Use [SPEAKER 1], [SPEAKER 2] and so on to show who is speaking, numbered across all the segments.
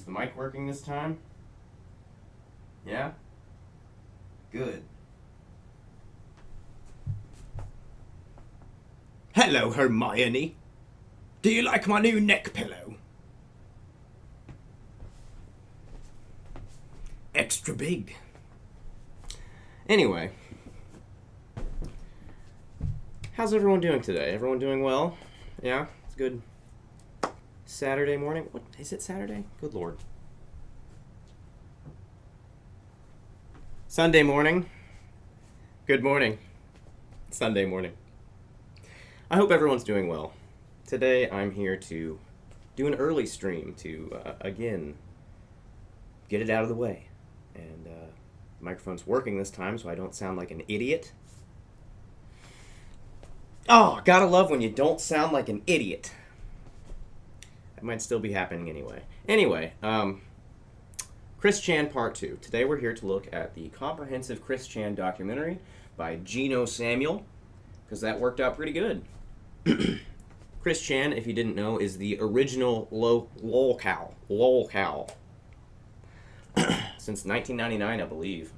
[SPEAKER 1] the mic working this time? Yeah? Good. Hello, Hermione. Do you like my new neck pillow? Extra big. Anyway. How's everyone doing today? Everyone doing well? Yeah? It's good. Saturday morning? What, is it Saturday? Good Lord. Sunday morning? Good morning. Sunday morning. I hope everyone's doing well. Today I'm here to do an early stream to, again, get it out of the way. And the microphone's working this time so I don't sound like an idiot. Oh, gotta love when you don't sound like an idiot. That might still be happening anyway. Anyway, Chris Chan Part 2. Today we're here to look at the comprehensive Chris Chan documentary by Gino Samuel, because that worked out pretty good. Chris Chan, if you didn't know, is the original Lolcow. Since 1999, I believe.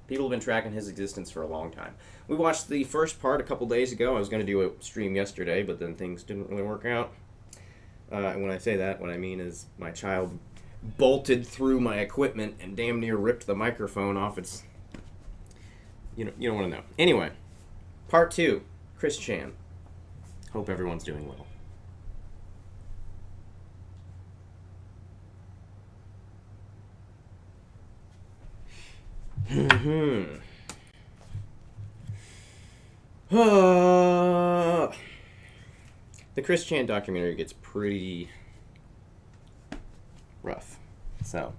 [SPEAKER 1] People have been tracking his existence for a long time. We watched the first part a couple days ago. I was going to do a stream yesterday, but then things didn't really work out. And when I say that, what I mean is my child bolted through my equipment and damn near ripped the microphone off its... You don't want to know. Anyway, Part 2, Chris Chan. Hope everyone's doing well. The Chris Chan documentary gets pretty rough. So,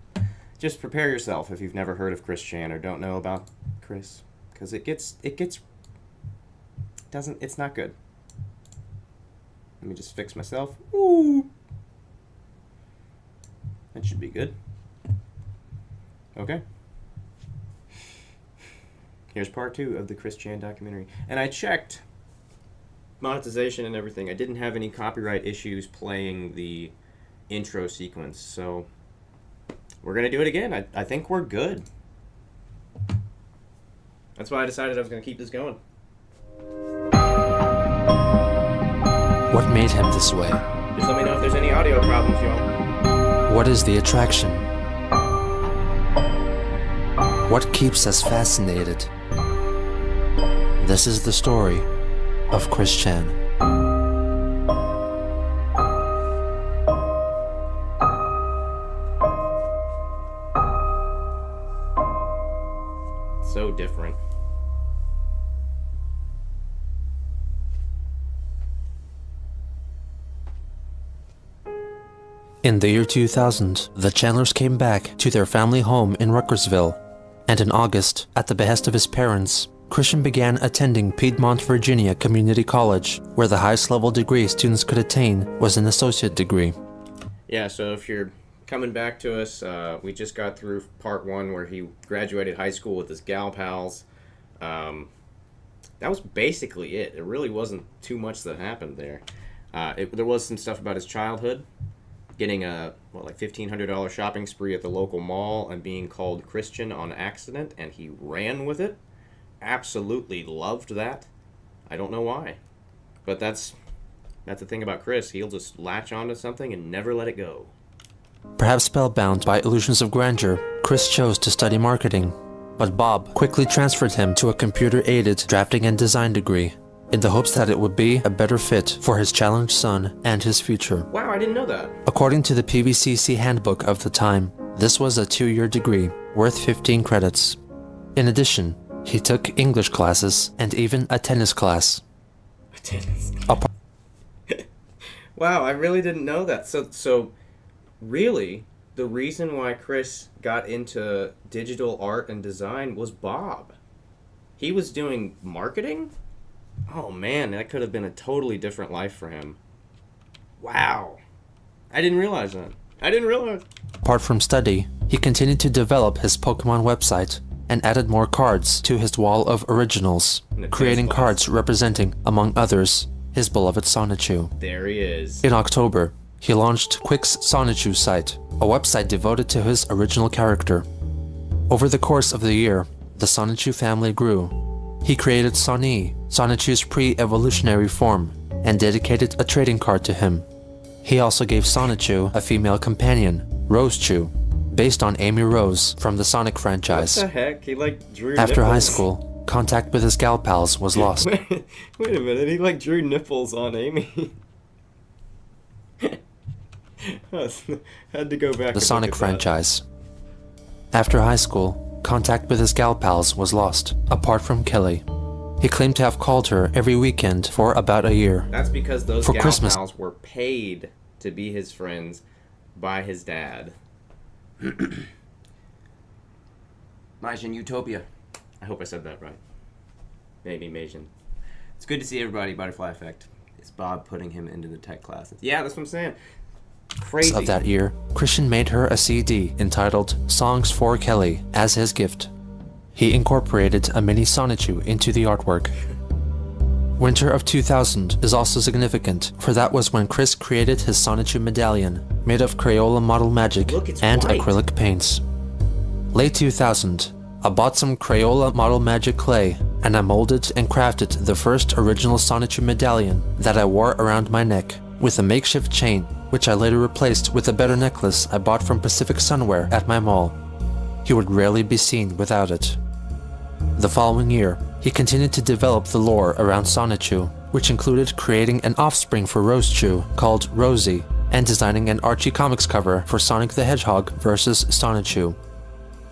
[SPEAKER 1] just prepare yourself if you've never heard of Chris Chan or don't know about Chris, because it's not good. Let me just fix myself. Ooh. That should be good. Okay. Here's part 2 of the Chris Chan documentary. And I checked monetization and everything. I didn't have any copyright issues playing the intro sequence, so we're going to do it again. I think we're good. That's why I decided I was going to keep this going.
[SPEAKER 2] What made him this way?
[SPEAKER 1] Just let me know if there's any audio problems, y'all.
[SPEAKER 2] What is the attraction? What keeps us fascinated? This is the story of Chris Chan.
[SPEAKER 1] So different.
[SPEAKER 2] In the year 2000, the Chandlers came back to their family home in Ruckersville, and in August, at the behest of his parents, Christian began attending Piedmont, Virginia Community College, where the highest level degree students could attain was an associate degree.
[SPEAKER 1] Yeah, so if you're coming back to us, we just got through part 1 where he graduated high school with his gal pals. That was basically it. It really wasn't too much that happened there. There was some stuff about his childhood, getting a $1,500 shopping spree at the local mall and being called Christian on accident, and he ran with it. Absolutely loved that. I don't know why, but that's the thing about Chris. He'll just latch onto something and never let it go.
[SPEAKER 2] Perhaps spellbound by illusions of grandeur, Chris chose to study marketing, but Bob quickly transferred him to a computer-aided drafting and design degree, in the hopes that it would be a better fit for his challenged son and his future.
[SPEAKER 1] Wow, I didn't know that.
[SPEAKER 2] According to the PVCC handbook of the time, this was a 2-year degree, worth 15 credits. In addition, he took English classes and even a tennis class.
[SPEAKER 1] Tennis. Wow, I really didn't know that. So really, the reason why Chris got into digital art and design was Bob. He was doing marketing? Oh man, that could have been a totally different life for him. Wow. I didn't realize that.
[SPEAKER 2] Apart from study, he continued to develop his Pokemon website and added more cards to his wall of originals, creating cards representing, among others, his beloved Sonichu.
[SPEAKER 1] There he is.
[SPEAKER 2] In October, he launched Quick's Sonichu site, a website devoted to his original character. Over the course of the year, the Sonichu family grew. He created Soni, Sonichu's pre-evolutionary form, and dedicated a trading card to him. He also gave Sonichu a female companion, Rosechu, based on Amy Rose from the Sonic franchise.
[SPEAKER 1] What the heck? He like drew
[SPEAKER 2] After high
[SPEAKER 1] nipples.
[SPEAKER 2] school, contact with his gal pals was lost.
[SPEAKER 1] Wait a minute, he like drew nipples on Amy. Had to go back.
[SPEAKER 2] The Sonic franchise. After high school, contact with his gal pals was lost, apart from Kelly. He claimed to have called her every weekend for about a year.
[SPEAKER 1] That's because those
[SPEAKER 2] For
[SPEAKER 1] gal
[SPEAKER 2] Christmas.
[SPEAKER 1] pals were paid to be his friends by his dad.
[SPEAKER 3] Majin Utopia.
[SPEAKER 1] I hope I said that right. Maybe Majin.
[SPEAKER 3] It's good to see everybody. Butterfly Effect. Is Bob putting him into the tech classes?
[SPEAKER 1] Yeah, that's what I'm saying. Crazy.
[SPEAKER 2] Of that year, Christian made her a CD entitled Songs for Kelly as his gift. He incorporated a mini Sonichu into the artwork. Winter of 2000 is also significant, for that was when Chris created his Sonichu medallion, made of Crayola model magic
[SPEAKER 1] Look, it's
[SPEAKER 2] and
[SPEAKER 1] white.
[SPEAKER 2] acrylic paints. Late 2000, I bought some Crayola model magic clay, and I molded and crafted the first original Sonichu medallion that I wore around my neck, with a makeshift chain, which I later replaced with a better necklace I bought from Pacific Sunwear at my mall. He would rarely be seen without it. The following year, he continued to develop the lore around Sonichu, which included creating an offspring for Rosechu called Rosie, and designing an Archie Comics cover for Sonic the Hedgehog vs. Sonichu.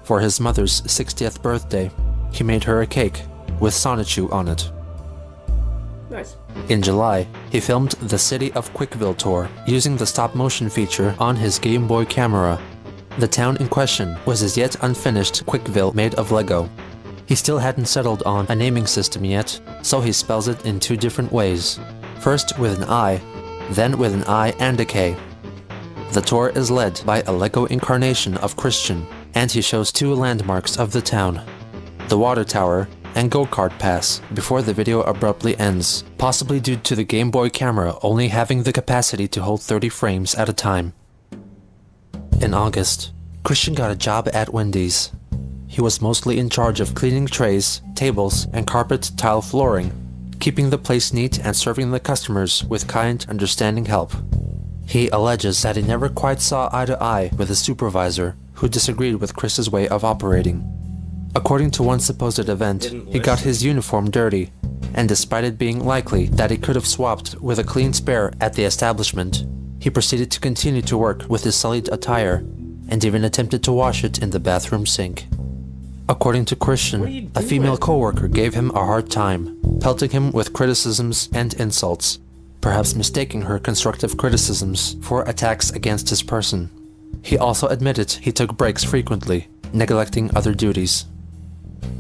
[SPEAKER 2] For his mother's 60th birthday, he made her a cake with Sonichu on it.
[SPEAKER 1] Nice.
[SPEAKER 2] In July, he filmed the City of Quickville tour using the stop-motion feature on his Game Boy camera. The town in question was his yet unfinished Quickville made of Lego. He still hadn't settled on a naming system yet, so he spells it in two different ways. First with an I, then with an I and a K. The tour is led by a Lego incarnation of Christian, and he shows two landmarks of the town: the water tower and go-kart pass, before the video abruptly ends, possibly due to the Game Boy camera only having the capacity to hold 30 frames at a time. In August, Christian got a job at Wendy's. He was mostly in charge of cleaning trays, tables, and carpet tile flooring, keeping the place neat and serving the customers with kind, understanding help. He alleges that he never quite saw eye to eye with his supervisor, who disagreed with Chris's way of operating. According to one supposed event, he got his uniform dirty, and despite it being likely that he could have swapped with a clean spare at the establishment, he proceeded to continue to work with his sullied attire, and even attempted to wash it in the bathroom sink. According to Christian, a female coworker gave him a hard time, pelting him with criticisms and insults, perhaps mistaking her constructive criticisms for attacks against his person. He also admitted he took breaks frequently, neglecting other duties.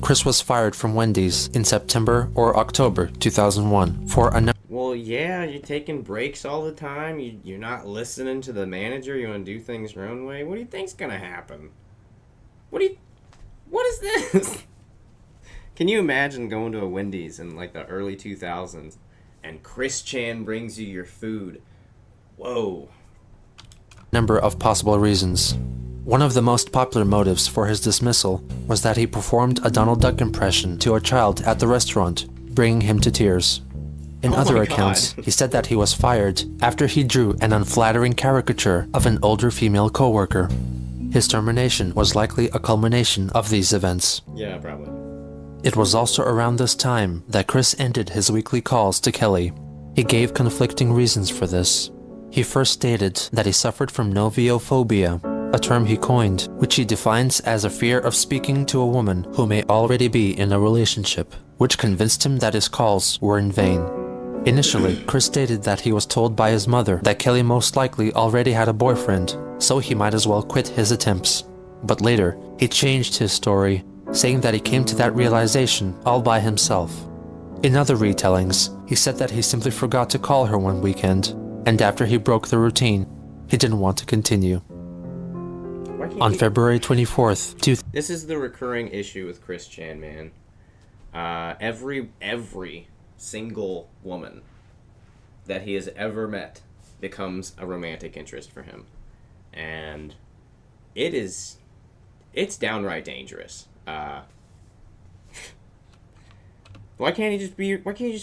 [SPEAKER 2] Chris was fired from Wendy's in September or October 2001 for a
[SPEAKER 1] Well, yeah, you're taking breaks all the time. You're not listening to the manager. You want to do things your own way. What do you think's gonna happen? What is this? Can you imagine going to a Wendy's in like the early 2000s and Chris Chan brings you your food? Whoa.
[SPEAKER 2] number of possible reasons. One of the most popular motives for his dismissal was that he performed a Donald Duck impression to a child at the restaurant, bringing him to tears. In
[SPEAKER 1] Oh
[SPEAKER 2] other
[SPEAKER 1] my
[SPEAKER 2] accounts,
[SPEAKER 1] God.
[SPEAKER 2] he said that he was fired after he drew an unflattering caricature of an older female coworker. His termination was likely a culmination of these events.
[SPEAKER 1] Yeah, probably.
[SPEAKER 2] It was also around this time that Chris ended his weekly calls to Kelly. He gave conflicting reasons for this. He first stated that he suffered from noviophobia, a term he coined, which he defines as a fear of speaking to a woman who may already be in a relationship, which convinced him that his calls were in vain. Initially, Chris stated that he was told by his mother that Kelly most likely already had a boyfriend, so he might as well quit his attempts. But later, he changed his story, saying that he came to that realization all by himself. In other retellings, he said that he simply forgot to call her one weekend, and after he broke the routine, he didn't want to continue.
[SPEAKER 1] Why can't
[SPEAKER 2] On
[SPEAKER 1] you-
[SPEAKER 2] February 24th,
[SPEAKER 1] This is the recurring issue with Chris Chan, man. Every single woman that he has ever met becomes a romantic interest for him. And it's downright dangerous. Why can't you just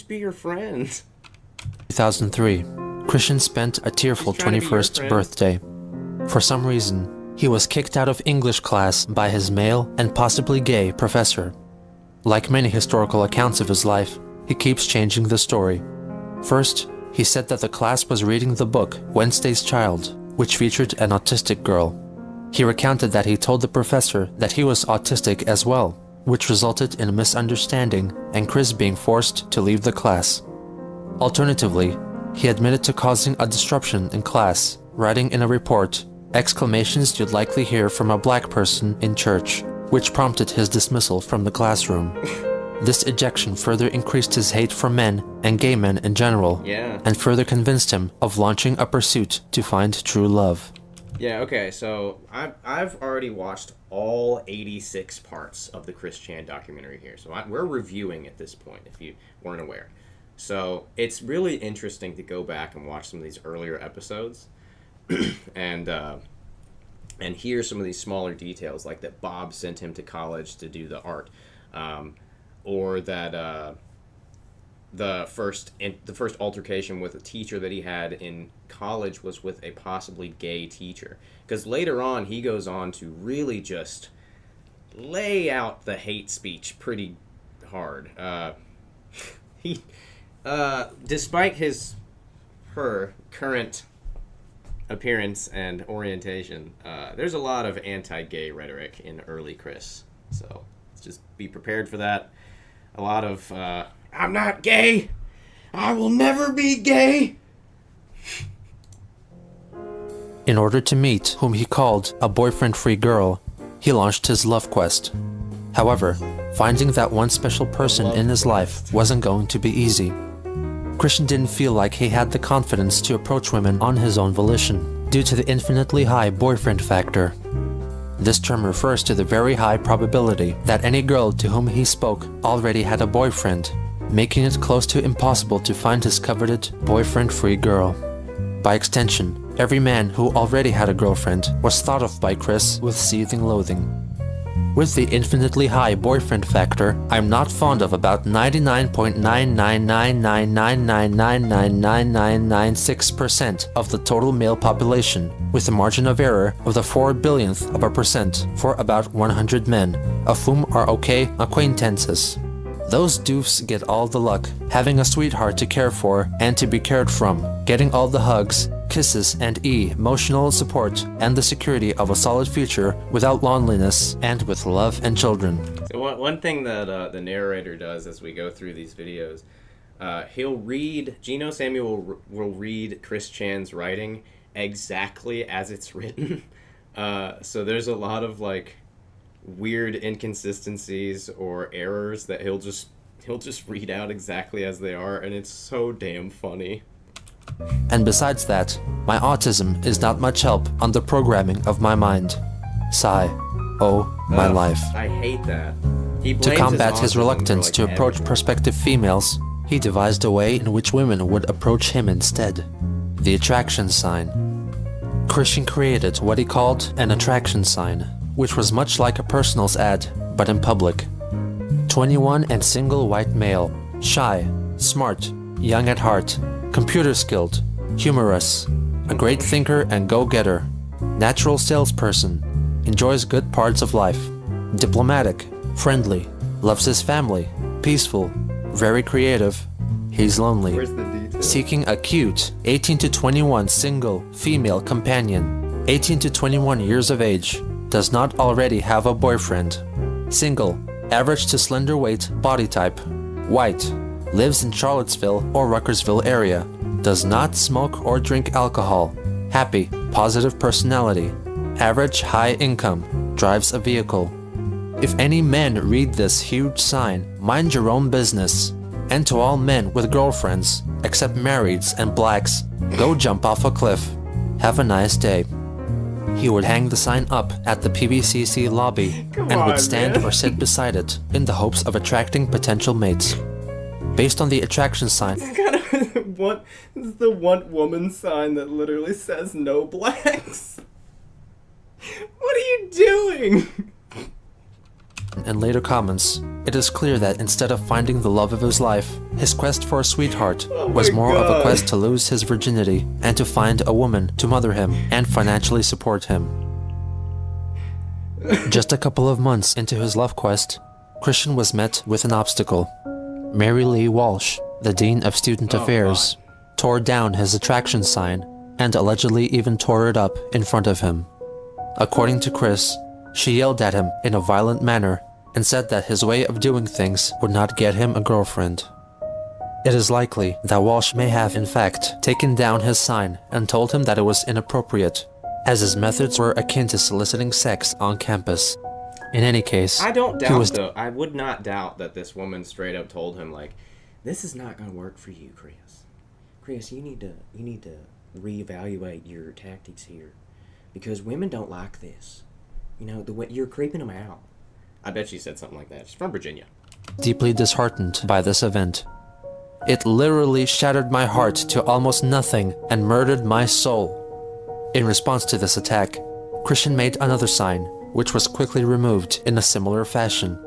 [SPEAKER 1] be your friend?
[SPEAKER 2] 2003, Christian spent a tearful
[SPEAKER 1] He's trying to be your
[SPEAKER 2] 21st
[SPEAKER 1] friend.
[SPEAKER 2] birthday. For some reason, he was kicked out of English class by his male and possibly gay professor. Like many historical accounts of his life, he keeps changing the story. First, he said that the class was reading the book Wednesday's Child, which featured an autistic girl. He recounted that he told the professor that he was autistic as well, which resulted in a misunderstanding and Chris being forced to leave the class. Alternatively, he admitted to causing a disruption in class, writing in a report, exclamations you'd likely hear from a black person in church, which prompted his dismissal from the classroom. This ejection further increased his hate for men and gay men in general,
[SPEAKER 1] Yeah.
[SPEAKER 2] and further convinced him of launching a pursuit to find true love.
[SPEAKER 1] Yeah, okay, so I've already watched all 86 parts of the Chris Chan documentary here. So we're reviewing at this point, if you weren't aware. So it's really interesting to go back and watch some of these earlier episodes and hear some of these smaller details, like that Bob sent him to college to do the art, or that the first altercation with a teacher that he had in college was with a possibly gay teacher. Because later on, he goes on to really just lay out the hate speech pretty hard. Despite her current appearance and orientation, there's a lot of anti-gay rhetoric in early Chris. So let's just be prepared for that. A lot of, I'm not gay! I will never be gay!
[SPEAKER 2] In order to meet whom he called a boyfriend-free girl, he launched his love quest. However, finding that one special person in his life wasn't going to be easy. Christian didn't feel like he had the confidence to approach women on his own volition, due to the infinitely high boyfriend factor. This term refers to the very high probability that any girl to whom he spoke already had a boyfriend, making it close to impossible to find his coveted boyfriend-free girl. By extension, every man who already had a girlfriend was thought of by Chris with seething loathing. With the infinitely high boyfriend factor, I'm not fond of about 99.99999999996% of the total male population, with a margin of error of the 4 billionth of a % for about 100 men, of whom are okay acquaintances. Those doofs get all the luck, having a sweetheart to care for and to be cared from, getting all the hugs, kisses and emotional support and the security of a solid future without loneliness and with love and children.
[SPEAKER 1] So one thing that the narrator does as we go through these videos, Geno Samuel will read Chris Chan's writing exactly as it's written. So there's a lot of like weird inconsistencies or errors that he'll just read out exactly as they are, and it's so damn funny.
[SPEAKER 2] And besides that, my autism is not much help on the programming of my mind. Sigh. Oh, my life.
[SPEAKER 1] I hate that. He
[SPEAKER 2] To
[SPEAKER 1] blames
[SPEAKER 2] combat his
[SPEAKER 1] autism
[SPEAKER 2] reluctance
[SPEAKER 1] for,
[SPEAKER 2] to
[SPEAKER 1] like,
[SPEAKER 2] approach
[SPEAKER 1] everything.
[SPEAKER 2] prospective females, he devised a way in which women would approach him instead. The attraction sign. Christian created what he called an attraction sign, which was much like a personals ad, but in public. 21 and single white male, shy, smart, young at heart, computer skilled, humorous, a great thinker and go-getter, natural salesperson, enjoys good parts of life, diplomatic, friendly, loves his family, peaceful, very creative, he's lonely,
[SPEAKER 1] Where's the detail?
[SPEAKER 2] seeking a cute 18 to 21 single female companion, 18 to 21 years of age, does not already have a boyfriend, single, average to slender weight, body type, white, lives in Charlottesville or Ruckersville area, does not smoke or drink alcohol, happy, positive personality, average high income, drives a vehicle. If any men read this huge sign, mind your own business. And to all men with girlfriends, except marrieds and blacks, go jump off a cliff. Have a nice day. He would hang the sign up at the PVCC lobby and would stand or sit beside it in the hopes of attracting potential mates. based on the attraction sign.
[SPEAKER 1] What is the one woman sign that literally says no blacks? What are you doing?
[SPEAKER 2] In later comments, it is clear that instead of finding the love of his life, his quest for a sweetheart was more of a quest to lose his virginity and to find a woman to mother him and financially support him. Just a couple of months into his love quest, Christian was met with an obstacle. Mary Lee Walsh, the Dean of Student Affairs, tore down his attraction sign and allegedly even tore it up in front of him. According to Chris, she yelled at him in a violent manner and said that his way of doing things would not get him a girlfriend. It is likely that Walsh may have, in fact, taken down his sign and told him that it was inappropriate, as his methods were akin to soliciting sex on campus. In any case,
[SPEAKER 1] I don't doubt, though. I would not doubt that this woman straight up told him, like, this is not going to work for you, Chris. Chris, you need to reevaluate your tactics here, because women don't like this. You know, the way you're creeping them out. I bet she said something like that. She's from Virginia.
[SPEAKER 2] Deeply disheartened by this event. It literally shattered my heart to almost nothing and murdered my soul. In response to this attack, Christian made another sign, which was quickly removed in a similar fashion.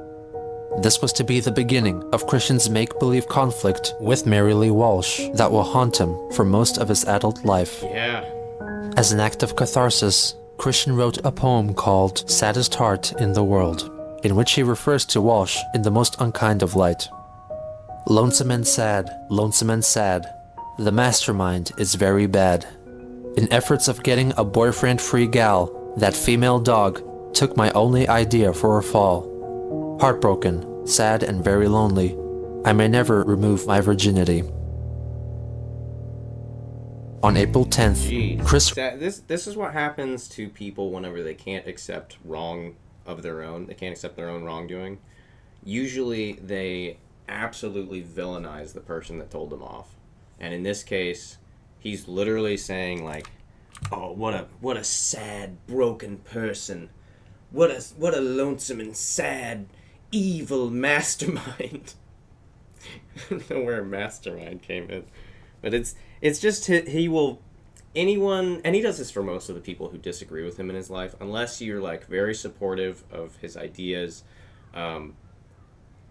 [SPEAKER 2] This was to be the beginning of Christian's make-believe conflict with Mary Lee Walsh that will haunt him for most of his adult life.
[SPEAKER 1] Yeah.
[SPEAKER 2] As an act of catharsis, Christian wrote a poem called Saddest Heart in the World, in which he refers to Walsh in the most unkind of light. Lonesome and sad, the mastermind is very bad. In efforts of getting a boyfriend-free gal, that female dog took my only idea for a fall. Heartbroken, sad and very lonely, I may never remove my virginity. On April 10th, Chris...
[SPEAKER 1] This is what happens to people whenever they can't accept wrong of their own. They can't accept their own wrongdoing. Usually, they absolutely villainize the person that told them off. And in this case, he's literally saying, like, oh, what a sad, broken person. What a lonesome and sad, evil mastermind. I don't know where mastermind came in. But it's just he will anyone, and he does this for most of the people who disagree with him in his life, unless you're like very supportive of his ideas,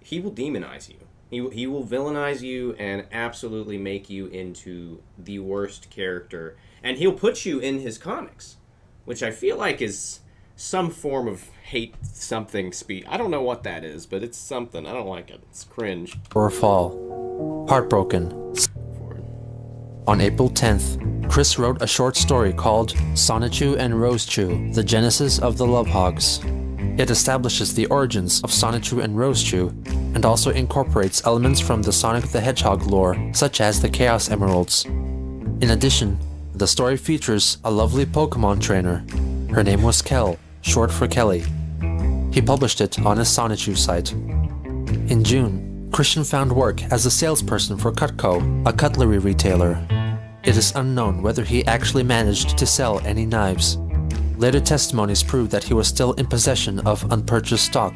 [SPEAKER 1] he will demonize you. He will villainize you and absolutely make you into the worst character, and he'll put you in his comics, which I feel like is some form of hate something speech. I don't know what that is, but it's something. I don't like it. It's cringe.
[SPEAKER 2] Or fall. Heartbroken. On April 10th, Chris wrote a short story called Sonichu and Rosechu, The Genesis of the Love Hogs. It establishes the origins of Sonichu and Rosechu, and also incorporates elements from the Sonic the Hedgehog lore, such as the Chaos Emeralds. In addition, the story features a lovely Pokemon trainer. Her name was Kel, short for Kelly. He published it on his Sonichu site. In June, Christian found work as a salesperson for Cutco, a cutlery retailer. It is unknown whether he actually managed to sell any knives. Later testimonies prove that he was still in possession of unpurchased stock,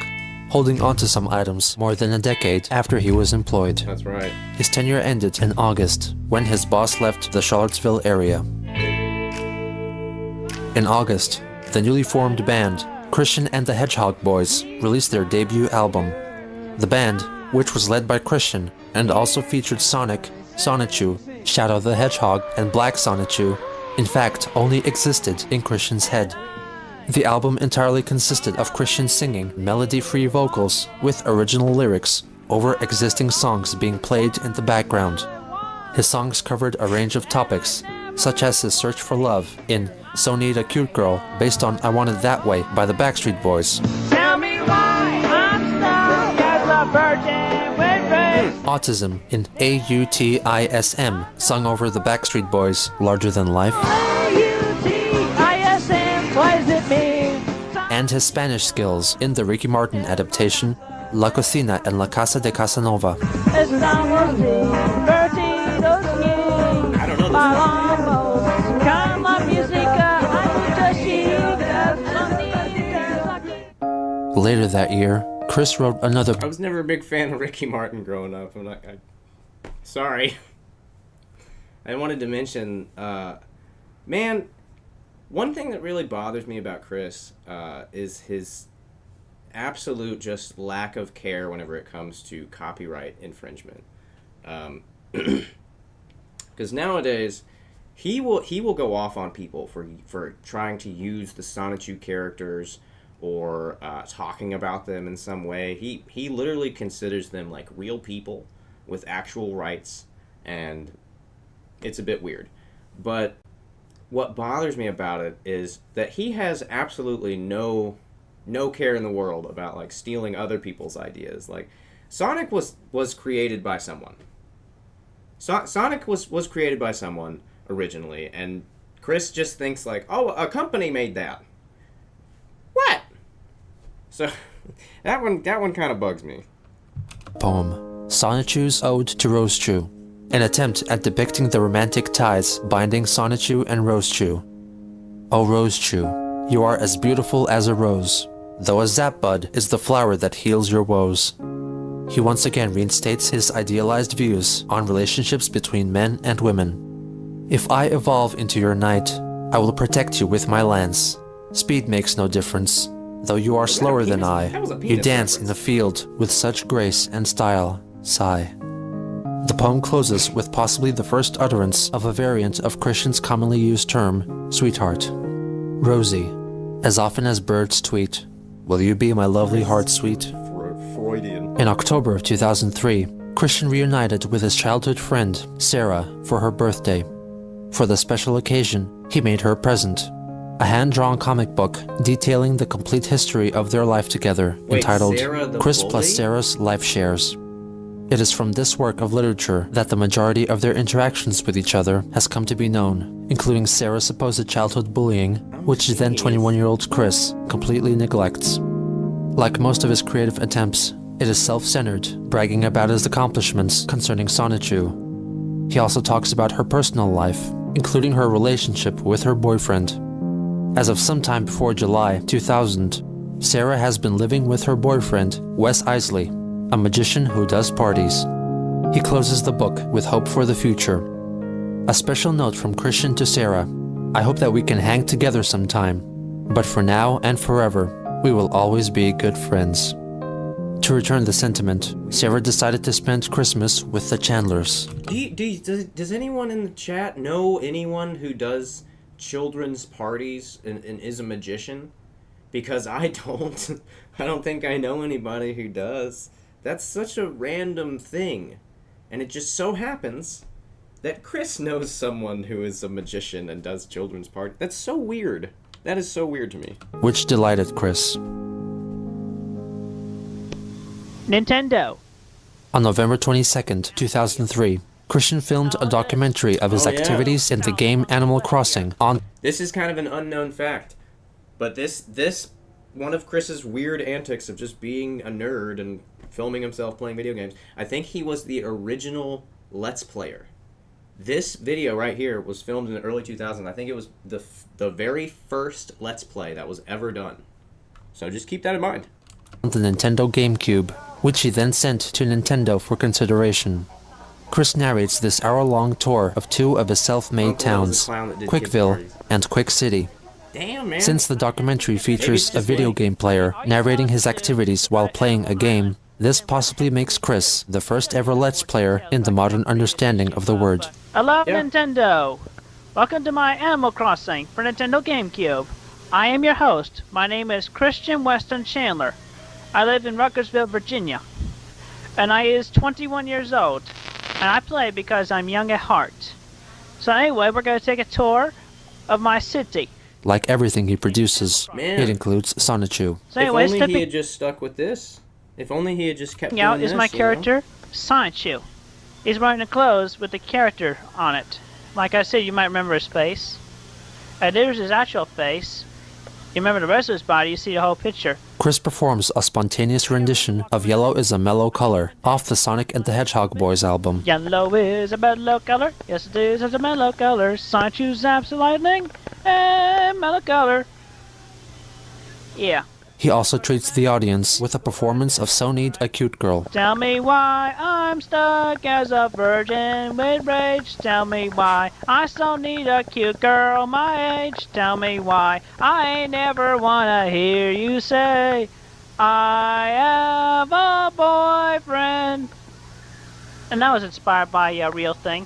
[SPEAKER 2] holding onto some items more than a decade after he was employed.
[SPEAKER 1] That's right.
[SPEAKER 2] His tenure ended in August, when his boss left the Charlottesville area. In August, the newly formed band, Christian and the Hedgehog Boys, released their debut album. The band, which was led by Christian and also featured Sonic, Sonichu, Shadow the Hedgehog, and Black Sonichu, in fact only existed in Christian's head. The album entirely consisted of Christian singing melody-free vocals with original lyrics over existing songs being played in the background. His songs covered a range of topics, such as his search for love in So Need a Cute Girl, based on I Want It That Way by the Backstreet Boys.
[SPEAKER 4] Tell me why I'm stuck as a virgin with race.
[SPEAKER 2] Autism in AUTISM, sung over the Backstreet Boys' Larger Than Life.
[SPEAKER 4] AUTISM, what does it mean?
[SPEAKER 2] And his Spanish skills in the Ricky Martin adaptation La Cocina en la Casa de Casanova.
[SPEAKER 1] I don't know
[SPEAKER 2] Later that year, Chris wrote another...
[SPEAKER 1] I was never a big fan of Ricky Martin growing up. Sorry. I wanted to mention, man, one thing that really bothers me about Chris is his absolute just lack of care whenever it comes to copyright infringement. Because nowadays, he will go off on people for trying to use the Sonichu characters or talking about them in some way. He literally considers them like real people with actual rights, and it's a bit weird. But what bothers me about it is that he has absolutely no care in the world about like stealing other people's ideas. Like Sonic was created by someone. Sonic was created by someone originally, and Chris just thinks like, oh, a company made that. What? So that one kind of bugs me.
[SPEAKER 2] Poem Sonichu's Ode to Rosechu, an attempt at depicting the romantic ties binding Sonichu and Rosechu. O Rosechu, you are as beautiful as a rose, though a zapbud is the flower that heals your woes. He once again reinstates his idealized views on relationships between men and women. If I evolve into your knight, I will protect you with my lance. Speed makes no difference, though you are slower than I. You dance in the field with such grace and style. Sigh. The poem closes with possibly the first utterance of a variant of Christian's commonly used term, sweetheart. Rosie, as often as birds tweet, will you be my lovely heart sweet?
[SPEAKER 1] Freudian.
[SPEAKER 2] In October of 2003, Christian reunited with his childhood friend, Sarah, for her birthday. For the special occasion, he made her a present, a hand-drawn comic book detailing the complete history of their life together, entitled Chris plus Sarah's Life Shares. It is from this work of literature that the majority of their interactions with each other has come to be known, including Sarah's supposed childhood bullying, which then 21-year-old Chris completely neglects. Like most of his creative attempts, it is self-centered, bragging about his accomplishments concerning Sonichu. He also talks about her personal life, including her relationship with her boyfriend. As of sometime before July 2000, Sarah has been living with her boyfriend, Wes Isley, a magician who does parties. He closes the book with hope for the future. A special note from Christian to Sarah: I hope that we can hang together sometime, but for now and forever, we will always be good friends. To return the sentiment, Sarah decided to spend Christmas with the Chandlers.
[SPEAKER 1] Does anyone in the chat know anyone who does children's parties and is a magician? Because I don't. I don't think I know anybody who does. That's such a random thing. And it just so happens that Chris knows someone who is a magician and does children's parties. That's so weird. That is so weird to me.
[SPEAKER 2] Which delighted Chris.
[SPEAKER 4] Nintendo.
[SPEAKER 2] On November 22nd, 2003, Christian filmed a documentary of his activities in the game Animal Crossing on...
[SPEAKER 1] This is kind of an unknown fact, but this one of Chris's weird antics of just being a nerd and filming himself playing video games, I think he was the original Let's Player. This video right here was filmed in the early 2000s. I think it was the very first Let's Play that was ever done. So just keep that in mind.
[SPEAKER 2] The Nintendo GameCube, which he then sent to Nintendo for consideration. Chris narrates this hour-long tour of two of his self-made towns, Quickville and Quick City.
[SPEAKER 1] Damn, man.
[SPEAKER 2] Since the documentary features a video game player narrating his activities while playing a game, this possibly makes Chris the first ever Let's Player in the modern understanding of the word.
[SPEAKER 4] Hello, Nintendo. Welcome to my Animal Crossing for Nintendo GameCube. I am your host. My name is Christian Weston Chandler. I live in Ruckersville, Virginia. And I is 21 years old. And I play because I'm young at heart. So anyway, we're going to take a tour of my city.
[SPEAKER 2] Like everything he produces,
[SPEAKER 1] Man.
[SPEAKER 2] it includes Sonichu.
[SPEAKER 4] So anyway,
[SPEAKER 1] if only he had just stuck with this. If only he had just kept doing
[SPEAKER 4] out
[SPEAKER 1] this,
[SPEAKER 4] is my character, Sonichu. He's wearing the clothes with the character on it. Like I said, you might remember his face. And there's his actual face. You remember the rest of his body, you see the whole picture.
[SPEAKER 2] Chris performs a spontaneous rendition of Yellow is a Mellow Color off the Sonic and the Hedgehog Boys album.
[SPEAKER 4] Yellow is a mellow color. Yes, it is a mellow color. Sonichu zaps the lightning. And mellow color. Yeah.
[SPEAKER 2] He also treats the audience with a performance of So Need a Cute Girl.
[SPEAKER 4] Tell me why I'm stuck as a virgin with rage. Tell me why I so need a cute girl my age. Tell me why I ain't never wanna hear you say I have a boyfriend. And that was inspired by a real thing.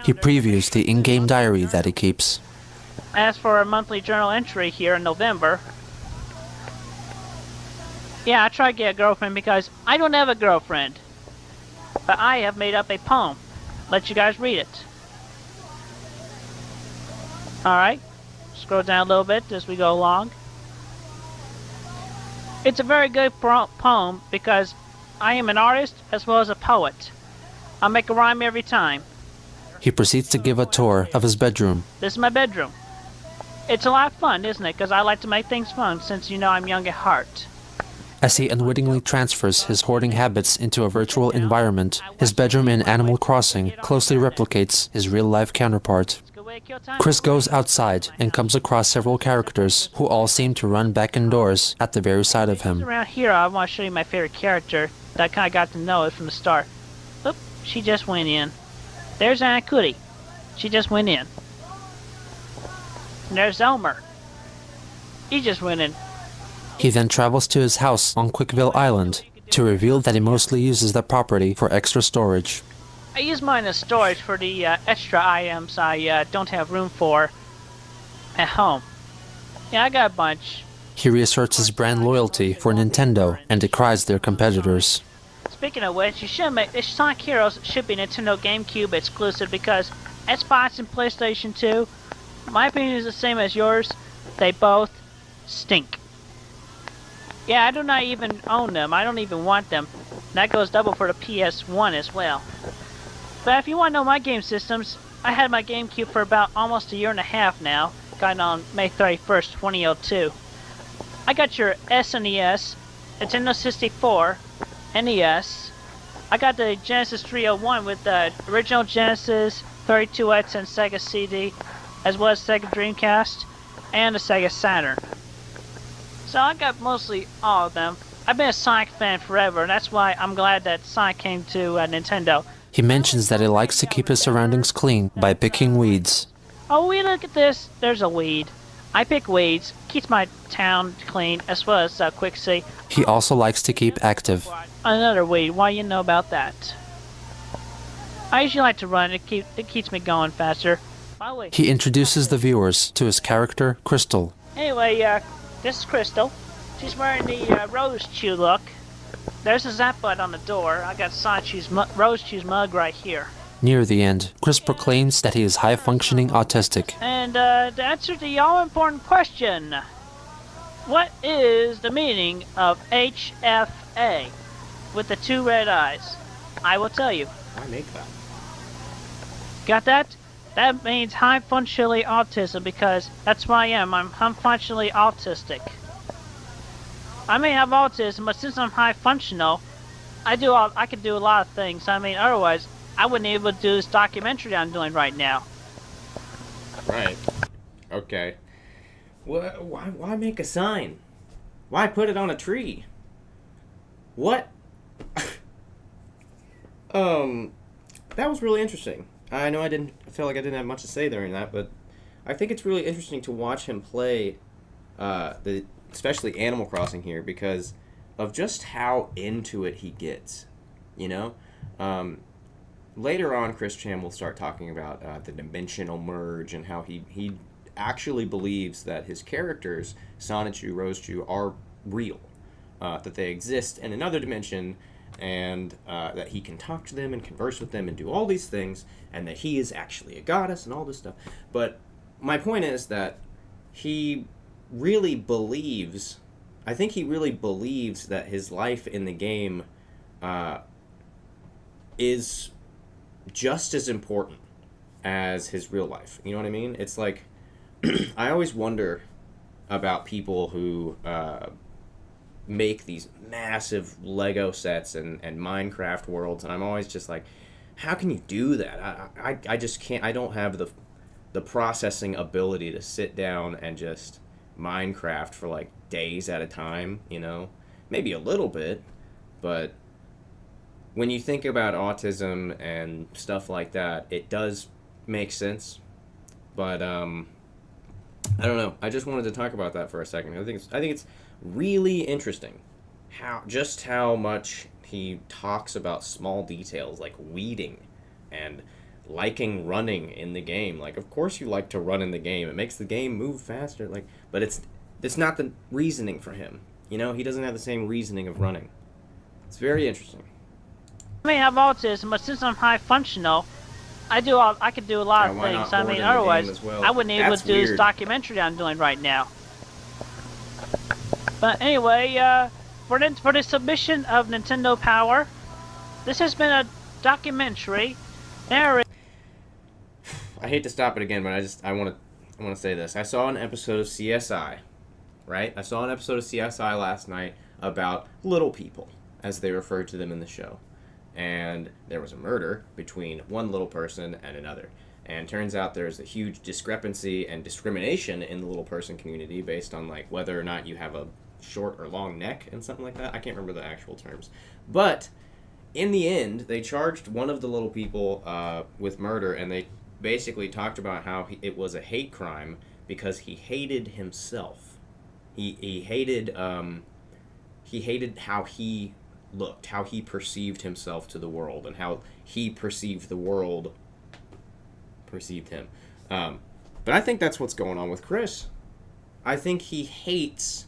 [SPEAKER 2] He previews the in-game diary that he keeps.
[SPEAKER 4] As for a monthly journal entry here in November, yeah, I tried to get a girlfriend because I don't have a girlfriend. But I have made up a poem. Let you guys read it. Alright, scroll down a little bit as we go along. It's a very good poem because I am an artist as well as a poet. I'll make a rhyme every time.
[SPEAKER 2] He proceeds to give a tour of his bedroom.
[SPEAKER 4] This is my bedroom. It's a lot of fun, isn't it? Because I like to make things fun since you know I'm young at heart.
[SPEAKER 2] As he unwittingly transfers his hoarding habits into a virtual environment, his bedroom in Animal Crossing closely replicates his real-life counterpart. Chris goes outside and comes across several characters who all seem to run back indoors at the very sight of him.
[SPEAKER 4] Around here, I want to show you my favorite character that I kind of got to know it from the start. Oop, she just went in. There's Anna Cootie. She just went in. And there's Elmer. He just went in.
[SPEAKER 2] He then travels to his house on Quickville Island to reveal that he mostly uses the property for extra storage.
[SPEAKER 4] I use mine as storage for the extra items I don't have room for at home. Yeah, I got a bunch.
[SPEAKER 2] He reasserts his brand loyalty for Nintendo and decries their competitors.
[SPEAKER 4] Speaking of which, Sonic Heroes should be Nintendo GameCube exclusive because Xbox and PlayStation 2, my opinion is the same as yours. They both stink. Yeah, I do not even own them. I don't even want them. That goes double for the PS1 as well. But if you want to know my game systems, I had my GameCube for about almost a year and a half now. Got it on May 31st, 2002. I got your SNES, Nintendo 64, NES. I got the Genesis 301 with the original Genesis, 32X and Sega CD, as well as Sega Dreamcast, and the Sega Saturn. So I got mostly all of them. I've been a Sonic fan forever, and that's why I'm glad that Sonic came to Nintendo.
[SPEAKER 2] He mentions that he likes to keep his surroundings clean by picking weeds.
[SPEAKER 4] Oh, we look at this. There's a weed. I pick weeds, keeps my town clean, as well as Quixie.
[SPEAKER 2] He also likes to keep active.
[SPEAKER 4] Another weed. Why you know about that? I usually like to run. It keeps me going faster. By the way,
[SPEAKER 2] He introduces the viewers to his character, Crystal.
[SPEAKER 4] anyway, this is Crystal. She's wearing the Rose Chew look. There's a zap button on the door. I got Sonichu's Rose Chew's mug right here.
[SPEAKER 2] Near the end, Chris proclaims that he is high-functioning autistic.
[SPEAKER 4] And to answer the all-important question, what is the meaning of HFA with the two red eyes? I will tell you.
[SPEAKER 1] Why make that?
[SPEAKER 4] Got that? That means high functionally autism because that's what I am. I'm functionally autistic. I may have autism, but since I'm high functional, I can do a lot of things. I mean, otherwise, I wouldn't be able to do this documentary I'm doing right now.
[SPEAKER 1] Right. Okay. Why make a sign? Why put it on a tree? What? That was really interesting. I know I feel like I didn't have much to say during that, but I think it's really interesting to watch him play, especially Animal Crossing here, because of just how into it he gets. You know, later on, Chris Chan will start talking about the dimensional merge and how he actually believes that his characters, Sonichu, Rosechu, are real, that they exist in another dimension, and that he can talk to them and converse with them and do all these things, and that he is actually a goddess and all this stuff. But my point is that he really believes, I think he really believes that his life in the game is just as important as his real life. You know what I mean? It's like, I always wonder about people who make these massive Lego sets and Minecraft worlds, and I'm always just like, how can you do that? I just can't. I don't have the processing ability to sit down and just Minecraft for like days at a time, you know? Maybe a little bit, but when you think about autism and stuff like that, it does make sense. But I don't know. I just wanted to talk about that for a second. I think it's really interesting how much he talks about small details like weeding and liking running in the game. Like, of course you like to run in the game. It makes the game move faster. Like, but it's not the reasoning for him. You know, he doesn't have the same reasoning of running. It's very interesting.
[SPEAKER 4] I may have autism, but since I'm high functional, I could do a lot of
[SPEAKER 1] why
[SPEAKER 4] things.
[SPEAKER 1] not
[SPEAKER 4] I
[SPEAKER 1] board
[SPEAKER 4] mean,
[SPEAKER 1] in the
[SPEAKER 4] otherwise,
[SPEAKER 1] game as well?
[SPEAKER 4] I wouldn't be able
[SPEAKER 1] That's
[SPEAKER 4] to do this
[SPEAKER 1] weird.
[SPEAKER 4] documentary I'm doing right now. But anyway, for the submission of Nintendo Power, this has been a documentary narrated.
[SPEAKER 1] I hate to stop it again, but I want to say this. I saw an episode of CSI, right? I saw an episode of CSI last night about little people, as they referred to them in the show. And there was a murder between one little person and another. And turns out there's a huge discrepancy and discrimination in the little person community based on like whether or not you have a short or long neck and something like that. I can't remember the actual terms. But in the end, they charged one of the little people with murder, and they basically talked about how it was a hate crime because he hated himself. He hated how he looked, how he perceived himself to the world, and how he perceived the world perceived him. But I think that's what's going on with Chris. I think he hates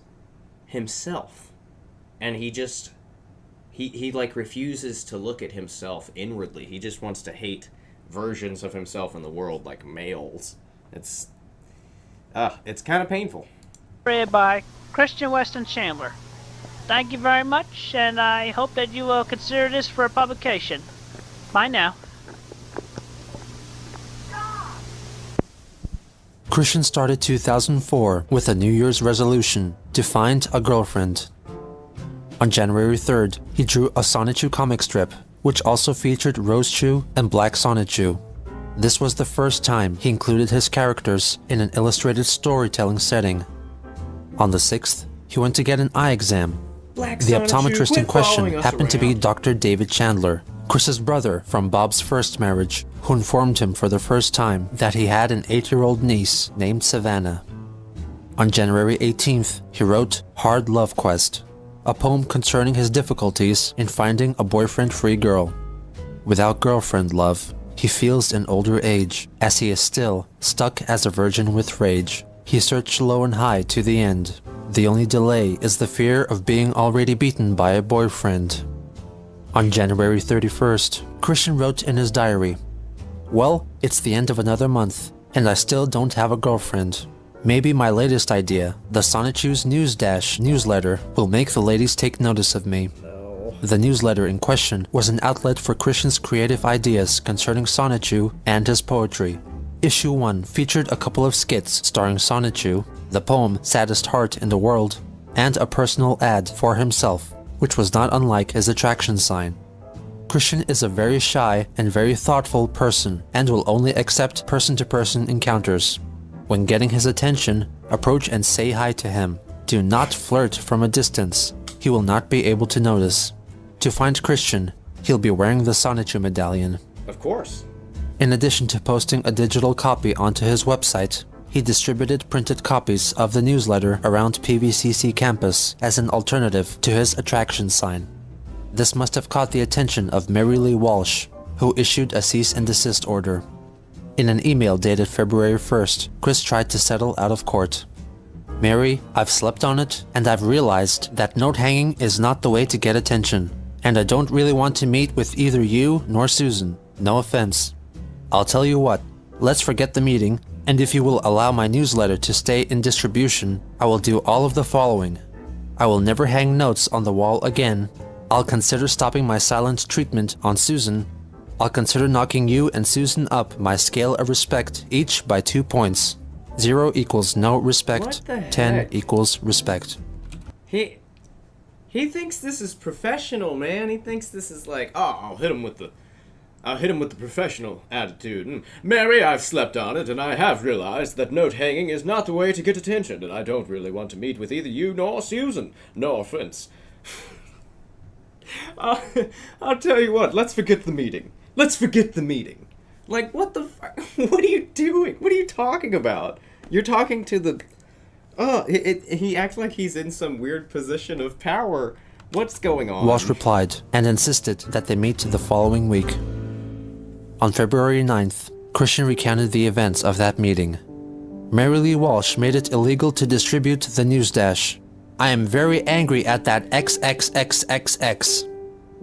[SPEAKER 1] himself, and he like refuses to look at himself inwardly. He just wants to hate versions of himself in the world, like males. It's kind of painful.
[SPEAKER 4] By Christian Weston Chandler. Thank you very much, and I hope that you will consider this for a publication. Bye now.
[SPEAKER 2] Christian started 2004 with a New Year's resolution to find a girlfriend. On January 3rd, he drew a Sonichu comic strip, which also featured Rosechu and Black Sonichu. This was the first time he included his characters in an illustrated storytelling setting. On the 6th, he went to get an eye exam. The optometrist in question happened to be Dr. David Chandler, Chris's brother from Bob's first marriage, who informed him for the first time that he had an 8-year-old niece named Savannah. On January 18th, he wrote Hard Love Quest, a poem concerning his difficulties in finding a boyfriend-free girl. Without girlfriend love, he feels an older age, as he is still stuck as a virgin with rage. He searched low and high to the end. The only delay is the fear of being already beaten by a boyfriend. On January 31st, Christian wrote in his diary, "Well, it's the end of another month, and I still don't have a girlfriend. Maybe my latest idea, the Sonichu's News Dash newsletter, will make the ladies take notice of me." The newsletter in question was an outlet for Christian's creative ideas concerning Sonichu and his poetry. Issue 1 featured a couple of skits starring Sonichu, the poem Saddest Heart in the World, and a personal ad for himself, which was not unlike his attraction sign. Christian is a very shy and very thoughtful person and will only accept person-to-person encounters. When getting his attention, approach and say hi to him. Do not flirt from a distance. He will not be able to notice. To find Christian, he'll be wearing the Sonichu medallion.
[SPEAKER 1] Of course.
[SPEAKER 2] In addition to posting a digital copy onto his website, he distributed printed copies of the newsletter around PVCC campus as an alternative to his attraction sign. This must have caught the attention of Mary Lee Walsh, who issued a cease and desist order. In an email dated February 1st, Chris tried to settle out of court. "Mary, I've slept on it, and I've realized that note hanging is not the way to get attention, and I don't really want to meet with either you nor Susan. No offense. I'll tell you what, let's forget the meeting, and if you will allow my newsletter to stay in distribution, I will do all of the following. I will never hang notes on the wall again. I'll consider stopping my silent treatment on Susan. I'll consider knocking you and Susan up my scale of respect each by 2 points. 0 equals no respect,
[SPEAKER 1] What the
[SPEAKER 2] 10
[SPEAKER 1] heck?
[SPEAKER 2] equals respect."
[SPEAKER 1] He thinks this is professional, man. He thinks this is like, oh, I'll hit him with the I'll hit him with the professional attitude. Mary, I've slept on it, and I have realized that note hanging is not the way to get attention, and I don't really want to meet with either you nor Susan. No offense. I'll tell you what, let's forget the meeting. Let's forget the meeting. Like, what the fuck? What are you doing? What are you talking about? You're talking to the... Oh, he acts like he's in some weird position of power. What's going on?
[SPEAKER 2] Walsh replied and insisted that they meet the following week. On February 9th, Christian recounted the events of that meeting. Mary Lee Walsh made it illegal to distribute the news dash. I am very angry at that XXXXX.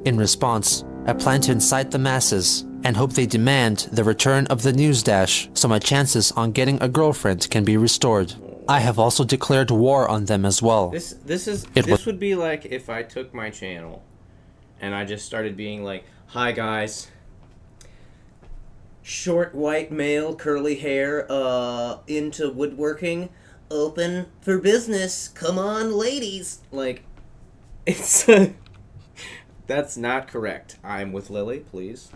[SPEAKER 2] In response, I plan to incite the masses and hope they demand the return of the news dash so my chances on getting a girlfriend can be restored. I have also declared war on them as well.
[SPEAKER 1] This would be like if I took my channel and I just started being like, "Hi guys. Short white male, curly hair, into woodworking, open for business. Come on, ladies." Like, it's that's not correct. I'm with Lily, please.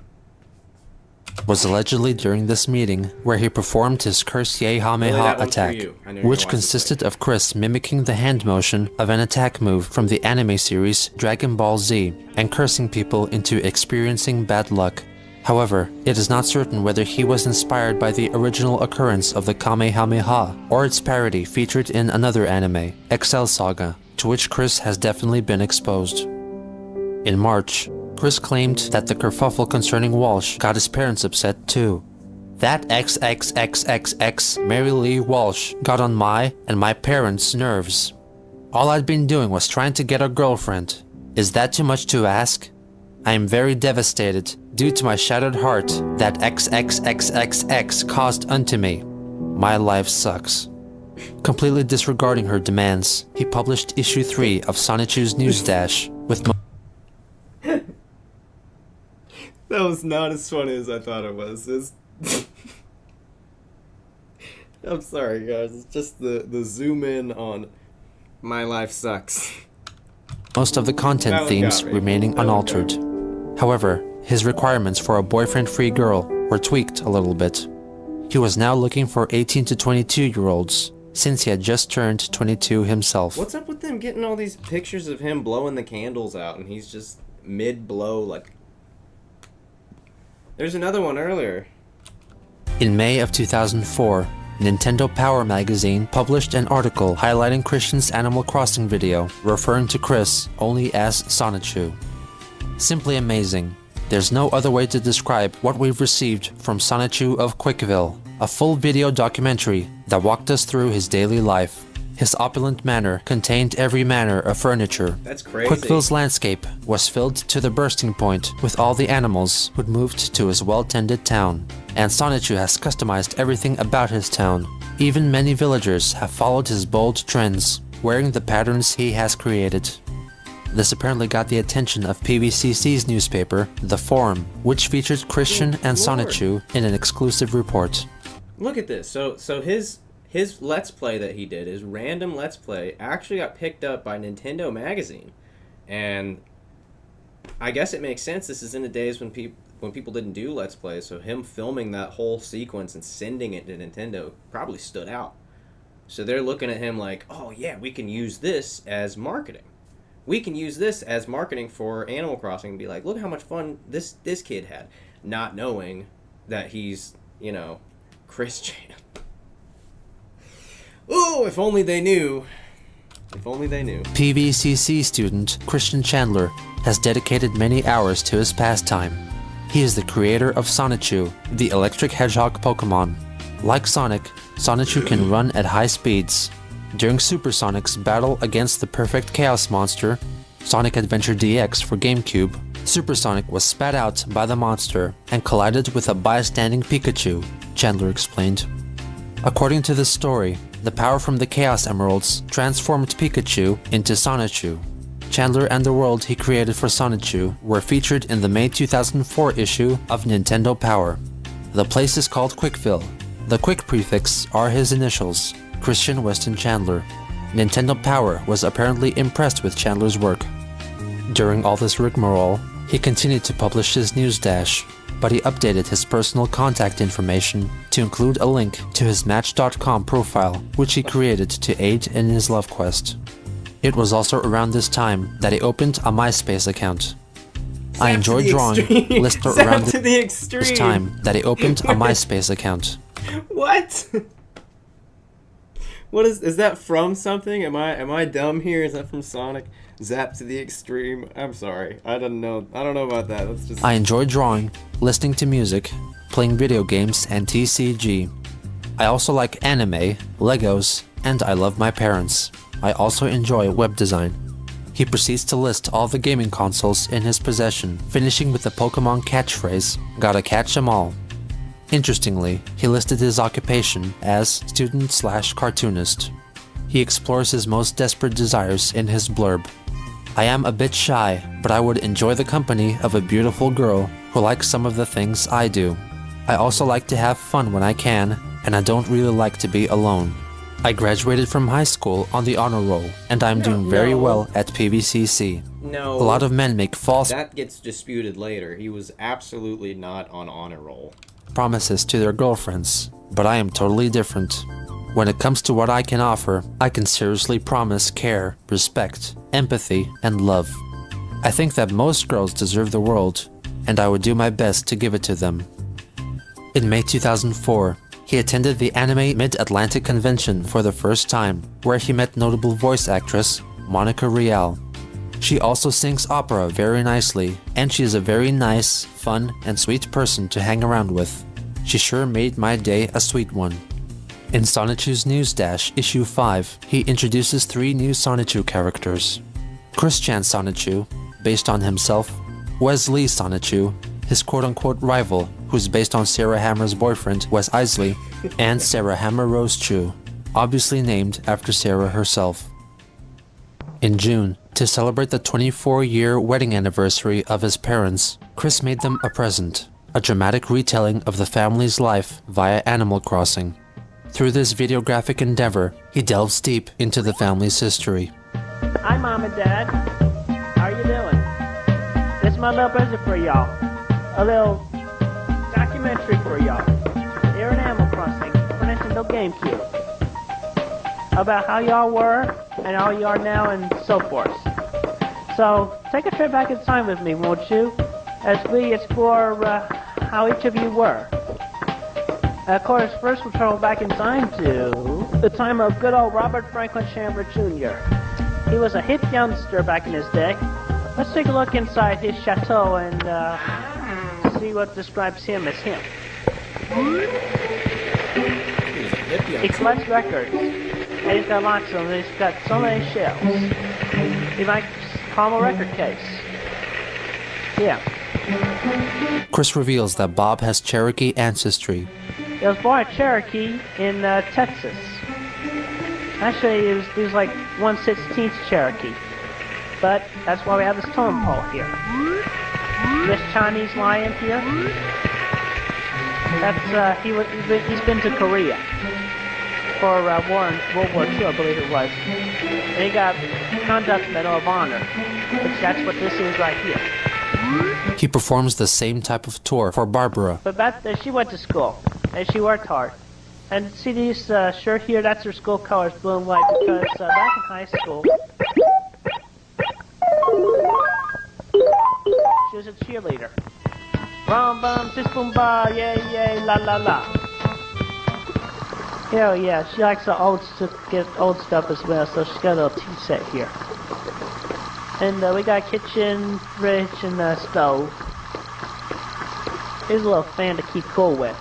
[SPEAKER 2] Was allegedly during this meeting where he performed his Curse Yehameha attack, which consisted of Chris mimicking the hand motion of an attack move from the anime series Dragon Ball Z and cursing people into experiencing bad luck. However, it is not certain whether he was inspired by the original occurrence of the Kamehameha or its parody featured in another anime, Excel Saga, to which Chris has definitely been exposed. In March, Chris claimed that the kerfuffle concerning Walsh got his parents upset too. That XXXXX Mary Lee Walsh got on my and my parents' nerves. All I'd been doing was trying to get a girlfriend. Is that too much to ask? I am very devastated due to my shattered heart that XXXXX caused unto me. My life sucks. Completely disregarding her demands, he published issue 3 of Sonichu's News Dash with
[SPEAKER 1] That was not as funny as I thought it was. I'm sorry, guys. It's just the zoom in on my life sucks.
[SPEAKER 2] most of the content themes remaining unaltered. However, his requirements for a boyfriend-free girl were tweaked a little bit. He was now looking for 18 to 22-year-olds, since he had just turned 22 himself.
[SPEAKER 1] What's up with them getting all these pictures of him blowing the candles out and he's just mid-blow like... There's another one earlier.
[SPEAKER 2] In May of 2004, Nintendo Power magazine published an article highlighting Christian's Animal Crossing video, referring to Chris only as Sonichu. Simply amazing. There's no other way to describe what we've received from Sonichu of Quickville, a full video documentary that walked us through his daily life. His opulent manor contained every manner of furniture.
[SPEAKER 1] That's crazy.
[SPEAKER 2] Quickville's landscape was filled to the bursting point with all the animals who'd moved to his well-tended town. And Sonichu has customized everything about his town. Even many villagers have followed his bold trends, wearing the patterns he has created. This apparently got the attention of PVCC's newspaper, The Forum, which featured Christian and Sonichu in an exclusive report.
[SPEAKER 1] Look at this. So his Let's Play that he did, his random Let's Play, actually got picked up by Nintendo Magazine. And I guess it makes sense. This is in the days when people didn't do Let's Plays, so him filming that whole sequence and sending it to Nintendo probably stood out. So they're looking at him like, oh yeah, we can use this as marketing. We can use this as marketing for Animal Crossing and be like, look how much fun this kid had. Not knowing that he's, Christian. Oh, if only they knew. If only they knew.
[SPEAKER 2] PVCC student Christian Chandler has dedicated many hours to his pastime. He is the creator of Sonichu, the electric hedgehog Pokemon. Like Sonic, Sonichu can run at high speeds. During Supersonic's battle against the perfect Chaos Monster, Sonic Adventure DX for GameCube, Supersonic was spat out by the monster and collided with a bystanding Pikachu, Chandler explained. According to this story, the power from the Chaos Emeralds transformed Pikachu into Sonichu. Chandler and the world he created for Sonichu were featured in the May 2004 issue of Nintendo Power. The place is called Quickville. The Quick prefix are his initials, Christian Weston Chandler. Nintendo Power was apparently impressed with Chandler's work. During all this rigmarole, he continued to publish his news dash. but he updated his personal contact information to include a link to his Match.com profile, which he created to aid in his love quest. It was also around this time that he opened a MySpace account. I enjoy drawing lists around this time that he opened a MySpace account.
[SPEAKER 1] What? What is that from something? Am I dumb here? Is that from Sonic? Zap to the extreme. I'm sorry. I don't know about that. That's just
[SPEAKER 2] I enjoy drawing, listening to music, playing video games, and TCG. I also like anime, Legos, and I love my parents. I also enjoy web design. He proceeds to list all the gaming consoles in his possession, finishing with the Pokemon catchphrase, "Gotta catch 'em all." Interestingly, he listed his occupation as student/cartoonist. He explores his most desperate desires in his blurb. I am a bit shy, but I would enjoy the company of a beautiful girl who likes some of the things I do. I also like to have fun when I can, and I don't really like to be alone. I graduated from high school on the honor roll, and I'm doing very well at PVCC.
[SPEAKER 1] no.
[SPEAKER 2] A lot of men make false
[SPEAKER 1] That gets disputed later. He was absolutely not on honor roll.
[SPEAKER 2] promises to their girlfriends, but I am totally different. When it comes to what I can offer, I can seriously promise care, respect, empathy, and love. I think that most girls deserve the world, and I would do my best to give it to them. In May 2004, he attended the Anime Mid-Atlantic Convention for the first time, where he met notable voice actress Monica Rial. She also sings opera very nicely, and she is a very nice, fun, and sweet person to hang around with. She sure made my day a sweet one. In Sonichu's News Dash Issue 5, he introduces 3 new Sonichu characters. Christian Sonichu, based on himself, Wesley Sonichu, his quote-unquote rival, who's based on Sarah Hammer's boyfriend, Wes Isley, and Sarah Hammer Rose Chu, obviously named after Sarah herself. In June, to celebrate the 24-year wedding anniversary of his parents, Chris made them a present, a dramatic retelling of the family's life via Animal Crossing. Through this videographic endeavor, he delves deep into the family's history.
[SPEAKER 4] Hi, Mom and Dad. How are you doing? This is my little present for y'all. A little documentary for y'all. Here in Animal Crossing for Nintendo GameCube. About how y'all were and how you are now and so forth. So, take a trip back in time with me, won't you? As we explore how each of you were. Of course, first we'll travel back in time to the time of good old Robert Franklin Chandler Jr. He was a hip youngster back in his day. Let's take a look inside his chateau and see what describes him as him. He collects records, and he's got lots of them, and he's got so many shelves. You might call him a record case. Yeah.
[SPEAKER 2] Chris reveals that Bob has Cherokee ancestry.
[SPEAKER 4] He was born at Cherokee in Texas. Actually, he was like 1/16 Cherokee. But that's why we have this totem pole here. This Chinese lion here, that's, he's been to Korea for World War II, I believe it was. And he got Conduct Medal of Honor, which that's what this is right here.
[SPEAKER 2] He performs the same type of tour for Barbara.
[SPEAKER 4] But back there, she went to school, and she worked hard. And see these shirt here, that's her school colors, blue and white, because back in high school, she was a cheerleader. Bum bum, sis boom ba, yay yay, la la la. Hell yeah, she likes the old stuff as well, so she's got a little tea set here. And we got a kitchen, fridge, and a stove. Here's a little fan to keep cool with.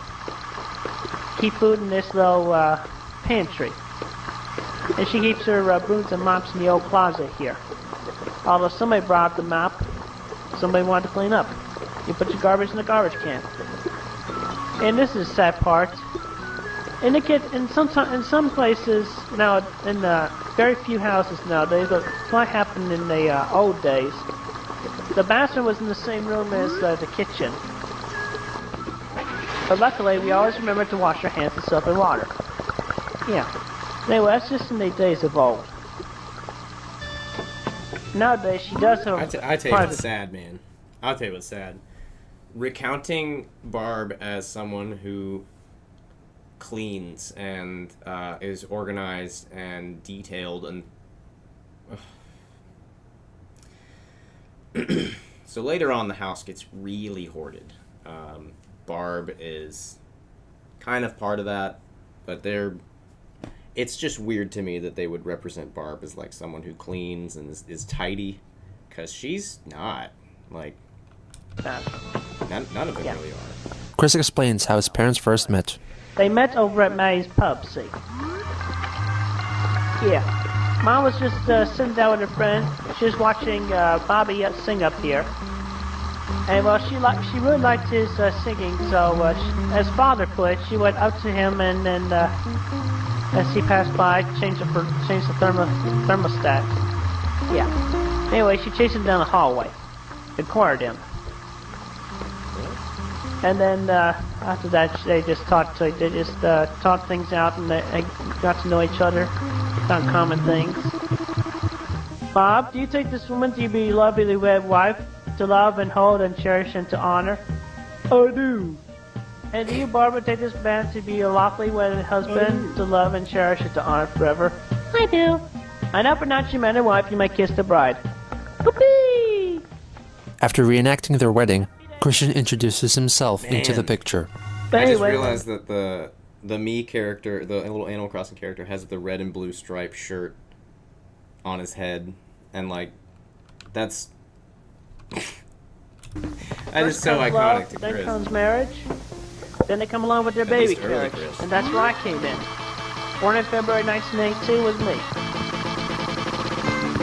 [SPEAKER 4] Keep food in this little pantry. And she keeps her brooms and mops in the old closet here. Although somebody brought up the mop, somebody wanted to clean up. You put your garbage in the garbage can. And this is the sad part. In some places now, in very few houses nowadays, but what happened in the old days, the bathroom was in the same room as the kitchen. But luckily, we always remember to wash our hands with soap and water. Yeah. Anyway, that's just in the days of old. Nowadays, she does have
[SPEAKER 1] I tell you what's sad, man. I'll tell you what's sad. recounting Barb as someone who cleans and is organized and detailed and so later on the house gets really hoarded. Barb is kind of part of that, but it's just weird to me that they would represent Barb as like someone who cleans and is tidy, because she's not. Like, none of them really are.
[SPEAKER 2] Chris explains how his parents first met.
[SPEAKER 4] They met over at May's pub, see. Yeah. Mom was just sitting down with her friend. She was watching Bobby sing up here. And well, she really liked his singing, so as father put it, she went up to him and then as he passed by, changed the thermostat. Yeah. Anyway, she chased him down the hallway and cornered him. And then after that, they just talked things out, and they got to know each other, found common things. Bob, do you take this woman to be your lovely wed wife, to love and hold and cherish and to honor? I do. And do you, Barbara, take this man to be your lawfully wedded husband, to love and cherish and to honor forever? I do. I now pronounce you man and wife. You may kiss the bride. Whoopee!
[SPEAKER 2] After reenacting their wedding, Christian introduces himself into the picture.
[SPEAKER 1] I just realized that the me character, the little Animal Crossing character, has the red and blue striped shirt on his head, and like, that's that is so iconic
[SPEAKER 4] love,
[SPEAKER 1] to
[SPEAKER 4] then
[SPEAKER 1] Chris.
[SPEAKER 4] comes marriage, then they come along with their baby carriage, and that's where I came in. Born in February 1982 was me.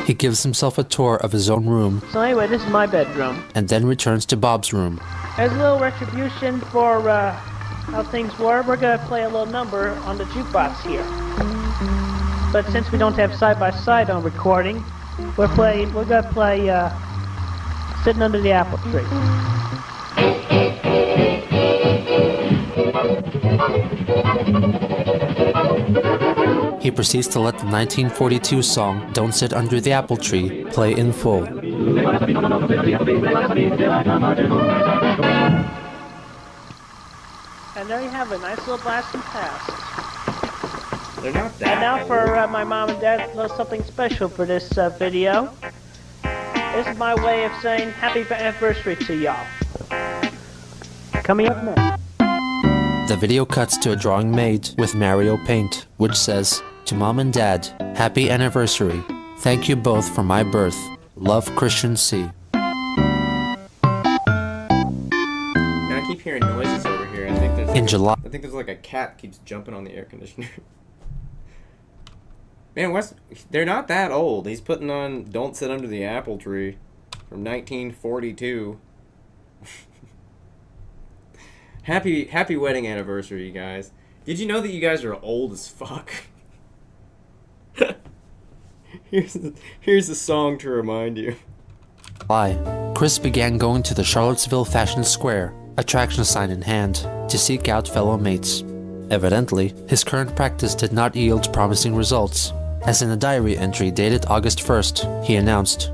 [SPEAKER 2] He gives himself a tour of his own room.
[SPEAKER 4] So anyway, this is my bedroom.
[SPEAKER 2] And then returns to Bob's room.
[SPEAKER 4] As a little retribution for how things were, we're going to play a little number on the jukebox here. But since we don't have side-by-side on recording, we're going to play Sitting Under the Apple Tree.
[SPEAKER 2] He proceeds to let the 1942 song Don't Sit Under the Apple Tree play in full.
[SPEAKER 4] And there you have it, nice little blast from the past.
[SPEAKER 1] They're not that
[SPEAKER 4] And now
[SPEAKER 1] old.
[SPEAKER 4] for my mom and dad, a little something special for this video. This is my way of saying happy anniversary to y'all. Coming up next.
[SPEAKER 2] The video cuts to a drawing made with Mario paint, which says, "To Mom and Dad, happy anniversary. Thank you both for my birth. Love, Christian C."
[SPEAKER 1] Now I keep hearing noises over here. I think there's like a cat keeps jumping on the air conditioner. Man, they're not that old. He's putting on Don't Sit Under the Apple Tree from 1942. Happy wedding anniversary, you guys. Did you know that you guys are old as fuck? Here's the song to remind you.
[SPEAKER 2] Chris began going to the Charlottesville Fashion Square, attraction sign in hand, to seek out fellow mates. Evidently, his current practice did not yield promising results, as in a diary entry dated August 1st, he announced,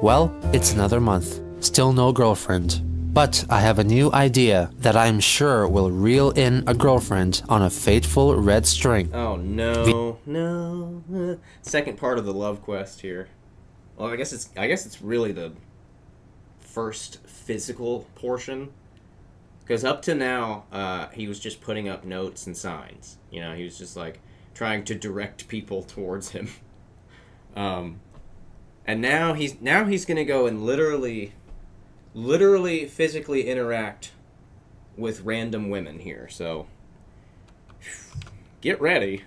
[SPEAKER 2] "Well, it's another month. Still no girlfriend. But I have a new idea that I'm sure will reel in a girlfriend on a fateful red string."
[SPEAKER 1] Oh no, no. Second part of the love quest here. Well, I guess it's really the first physical portion. Because up to now, he was just putting up notes and signs. You know, he was just like trying to direct people towards him. And now he's gonna go and literally physically interact with random women here. So get ready.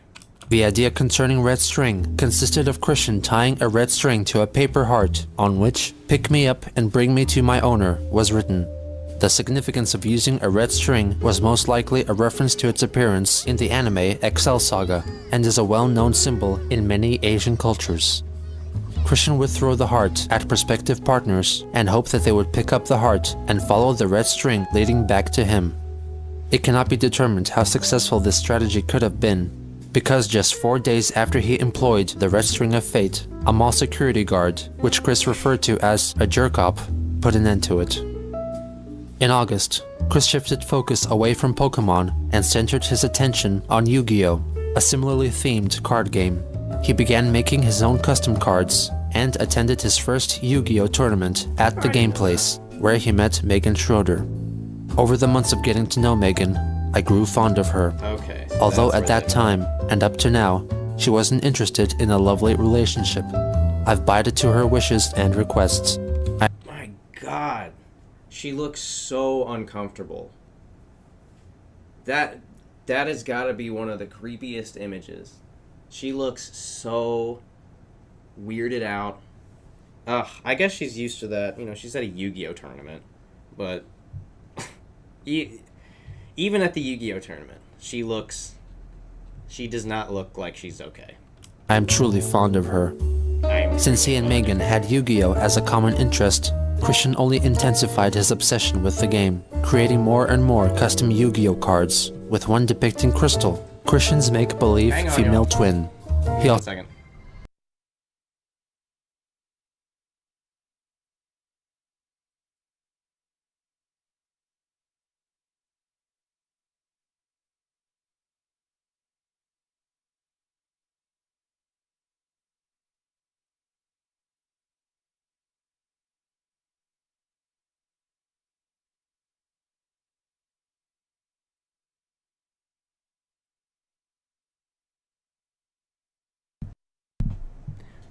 [SPEAKER 2] The idea concerning red string consisted of Christian tying a red string to a paper heart on which "Pick me up and bring me to my owner" was written. The significance of using a red string was most likely a reference to its appearance in the anime Excel Saga, and is a well-known symbol in many Asian cultures. Christian would throw the heart at prospective partners and hope that they would pick up the heart and follow the red string leading back to him. It cannot be determined how successful this strategy could have been, because just 4 days after he employed the red string of fate, a mall security guard, which Chris referred to as a jerk-op, put an end to it. In August, Chris shifted focus away from Pokemon and centered his attention on Yu-Gi-Oh!, a similarly themed card game. He began making his own custom cards and attended his first Yu-Gi-Oh! Tournament at the Game Place, where he met Megan Schroeder. Over the months of getting to know Megan, I grew fond of her.
[SPEAKER 1] Okay. So
[SPEAKER 2] Although
[SPEAKER 1] that's
[SPEAKER 2] at that time, and up to now, she wasn't interested in a lovely relationship. I've bided to her wishes and requests.
[SPEAKER 1] My God, she looks so uncomfortable. That has got to be one of the creepiest images. She looks so weirded out. I guess she's used to that. You know, she's at a Yu-Gi-Oh! Tournament, but even at the Yu-Gi-Oh! Tournament, she does not look like she's okay.
[SPEAKER 2] I am truly fond of her. Since he and Megan had Yu-Gi-Oh! As a common interest, Christian only intensified his obsession with the game, creating more and more custom Yu-Gi-Oh! Cards, with one depicting Crystal, Christian's make-believe female twin. He
[SPEAKER 1] 1 second.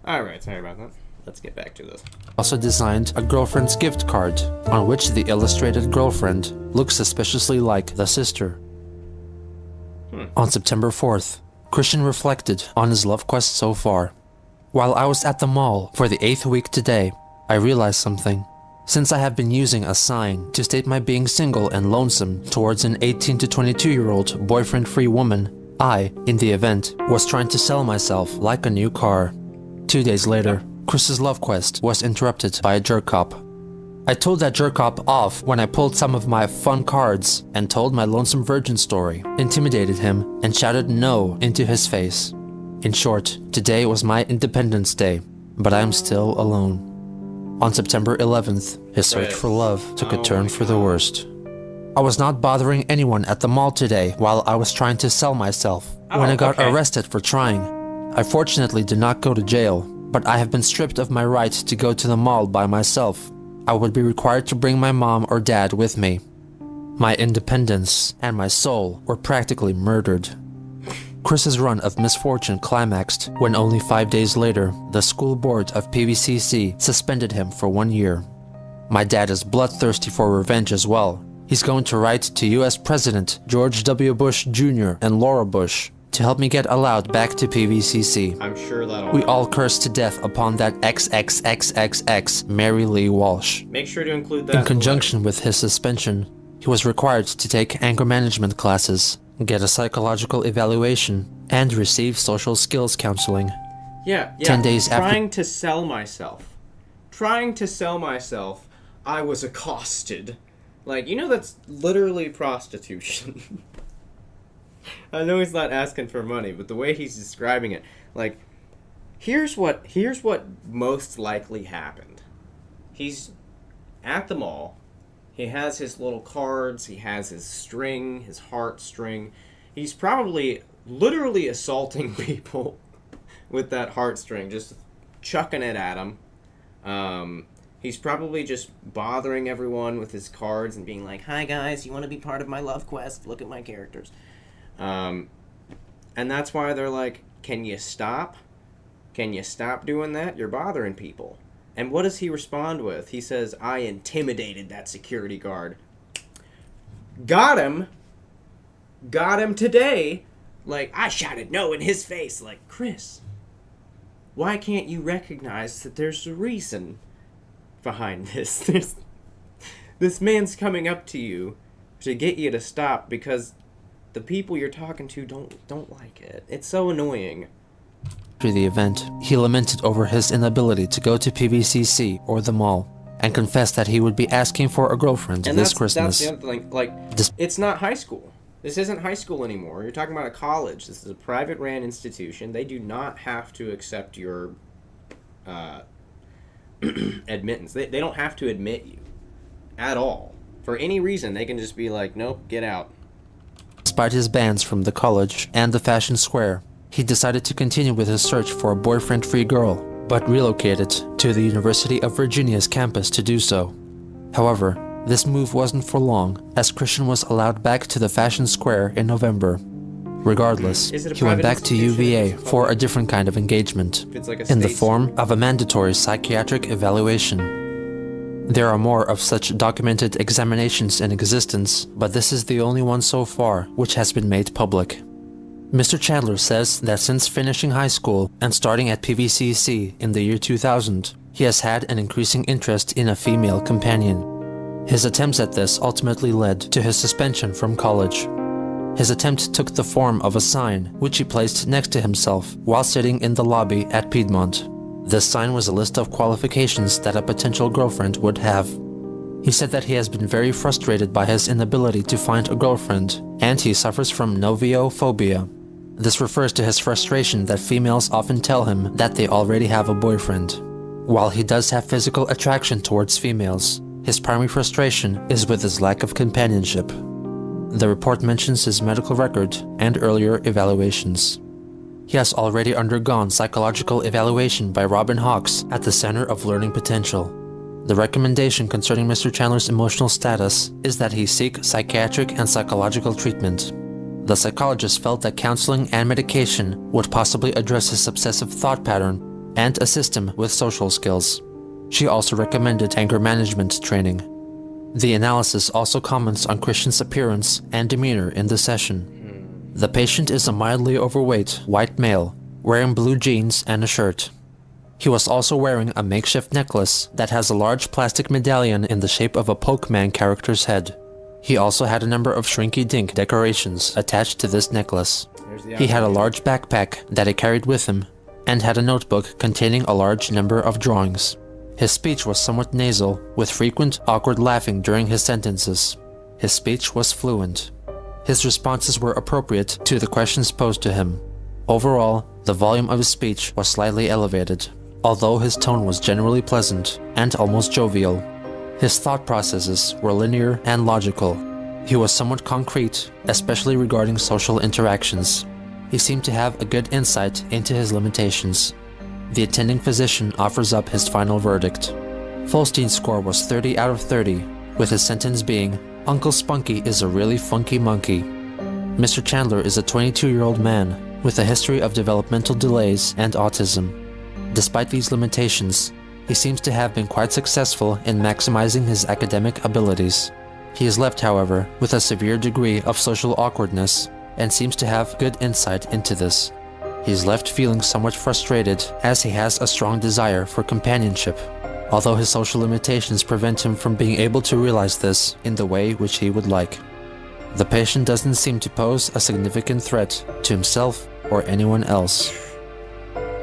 [SPEAKER 1] Alright, sorry about that. Let's get back to this.
[SPEAKER 2] also designed a girlfriend's gift card, on which the illustrated girlfriend looks suspiciously like the sister. On September 4th, Christian reflected on his love quest so far. While I was at the mall for the 8th week today, I realized something. Since I have been using a sign to state my being single and lonesome towards an 18 to 22-year-old boyfriend-free woman, I, in the event, was trying to sell myself like a new car. 2 days later, Chris's love quest was interrupted by a jerk cop. I told that jerk cop off when I pulled some of my fun cards and told my lonesome virgin story, intimidated him, and shouted no into his face. In short, today was my Independence Day, but I am still alone. On September 11th, his search for love took a turn for the worst. I was not bothering anyone at the mall today while I was trying to sell myself when I got arrested for trying. I fortunately did not go to jail, but I have been stripped of my right to go to the mall by myself. I would be required to bring my mom or dad with me. My independence and my soul were practically murdered. Chris's run of misfortune climaxed when only 5 days later, the school board of PVCC suspended him for 1 year. My dad is bloodthirsty for revenge as well. He's going to write to US President George W. Bush Jr. and Laura Bush to help me get allowed back to PVCC.
[SPEAKER 1] I'm sure that'll...
[SPEAKER 2] We all cursed to death upon that XXXXX Mary Lee Walsh.
[SPEAKER 1] Make sure to include that.
[SPEAKER 2] In conjunction with his suspension, he was required to take anger management classes, get a psychological evaluation, and receive social skills counseling.
[SPEAKER 1] Yeah.
[SPEAKER 2] 10 days after...
[SPEAKER 1] Trying to sell myself, I was accosted. Like, you know, that's literally prostitution. I know he's not asking for money, but the way he's describing it, like, here's what most likely happened. He's at the mall. He has his little cards. He has his string, his heart string. He's probably literally assaulting people with that heart string, just chucking it at them. He's probably just bothering everyone with his cards and being like, "Hi guys, you want to be part of my love quest? Look at my characters." And that's why they're like, "Can you stop? Can you stop doing that? You're bothering people." And what does he respond with? He says, "I intimidated that security guard." Got him. Got him today. Like, I shouted no in his face. Like, Chris, why can't you recognize that there's a reason behind this? This man's coming up to you to get you to stop because the people you're talking to don't like it. It's so annoying.
[SPEAKER 2] After the event, he lamented over his inability to go to PVCC or the mall, and confessed that he would be asking for a girlfriend this Christmas.
[SPEAKER 1] That's the other thing. Like, it's not high school. This isn't high school anymore. You're talking about a college. This is a private ran institution. They do not have to accept your admittance. They don't have to admit you at all For any reason, they can just be like, nope, get out.
[SPEAKER 2] Despite his bans from the college and the fashion square, he decided to continue with his search for a boyfriend-free girl, but relocated to the University of Virginia's campus to do so. However, this move wasn't for long, as Christian was allowed back to the fashion square in November. Regardless, he went back to UVA for a different kind of engagement, in the form of a mandatory psychiatric evaluation. There are more of such documented examinations in existence, but this is the only one so far which has been made public. Mr. Chandler says that since finishing high school and starting at PVCC in the year 2000, he has had an increasing interest in a female companion. His attempts at this ultimately led to his suspension from college. His attempt took the form of a sign, which he placed next to himself while sitting in the lobby at Piedmont. This sign was a list of qualifications that a potential girlfriend would have. He said that he has been very frustrated by his inability to find a girlfriend, and he suffers from noviophobia. This refers to his frustration that females often tell him that they already have a boyfriend. While he does have physical attraction towards females, his primary frustration is with his lack of companionship. The report mentions his medical record and earlier evaluations. He has already undergone psychological evaluation by Robin Hawks at the Center of Learning Potential. The recommendation concerning Mr. Chandler's emotional status is that he seek psychiatric and psychological treatment. The psychologist felt that counseling and medication would possibly address his obsessive thought pattern and assist him with social skills. She also recommended anger management training. The analysis also comments on Christian's appearance and demeanor in the session. The patient is a mildly overweight white male, wearing blue jeans and a shirt. He was also wearing a makeshift necklace that has a large plastic medallion in the shape of a Pokemon character's head. He also had a number of shrinky-dink decorations attached to this necklace. He had a large backpack that he carried with him, and had a notebook containing a large number of drawings. His speech was somewhat nasal, with frequent awkward laughing during his sentences. His speech was fluent. His responses were appropriate to the questions posed to him. Overall, the volume of his speech was slightly elevated, although his tone was generally pleasant and almost jovial. His thought processes were linear and logical. He was somewhat concrete, especially regarding social interactions. He seemed to have a good insight into his limitations. The attending physician offers up his final verdict. Folstein's score was 30 out of 30, with his sentence being, "Uncle Spunky is a really funky monkey." Mr. Chandler is a 22-year-old man with a history of developmental delays and autism. Despite these limitations, he seems to have been quite successful in maximizing his academic abilities. He is left, however, with a severe degree of social awkwardness and seems to have good insight into this. He is left feeling somewhat frustrated as he has a strong desire for companionship, although his social limitations prevent him from being able to realize this in the way which he would like. The patient doesn't seem to pose a significant threat to himself or anyone else.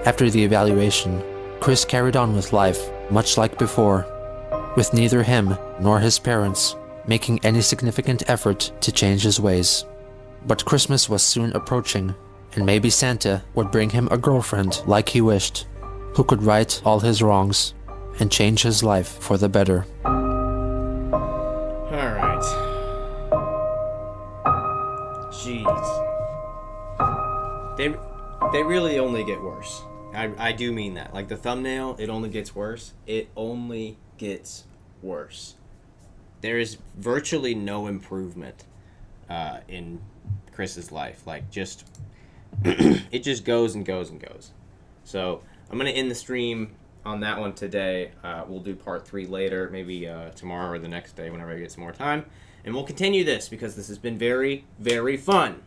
[SPEAKER 2] After the evaluation, Chris carried on with life much like before, with neither him nor his parents making any significant effort to change his ways. But Christmas was soon approaching, and maybe Santa would bring him a girlfriend like he wished, who could right all his wrongs and change his life for the better.
[SPEAKER 1] Alright. Jeez. They really only get worse. I do mean that. Like the thumbnail, it only gets worse. It only gets worse. There is virtually no improvement in Chris's life. Like, just it just goes and goes and goes. So I'm gonna end the stream on that one today. We'll do part 3 later, maybe tomorrow or the next day whenever I get some more time, and we'll continue this because this has been very, very fun.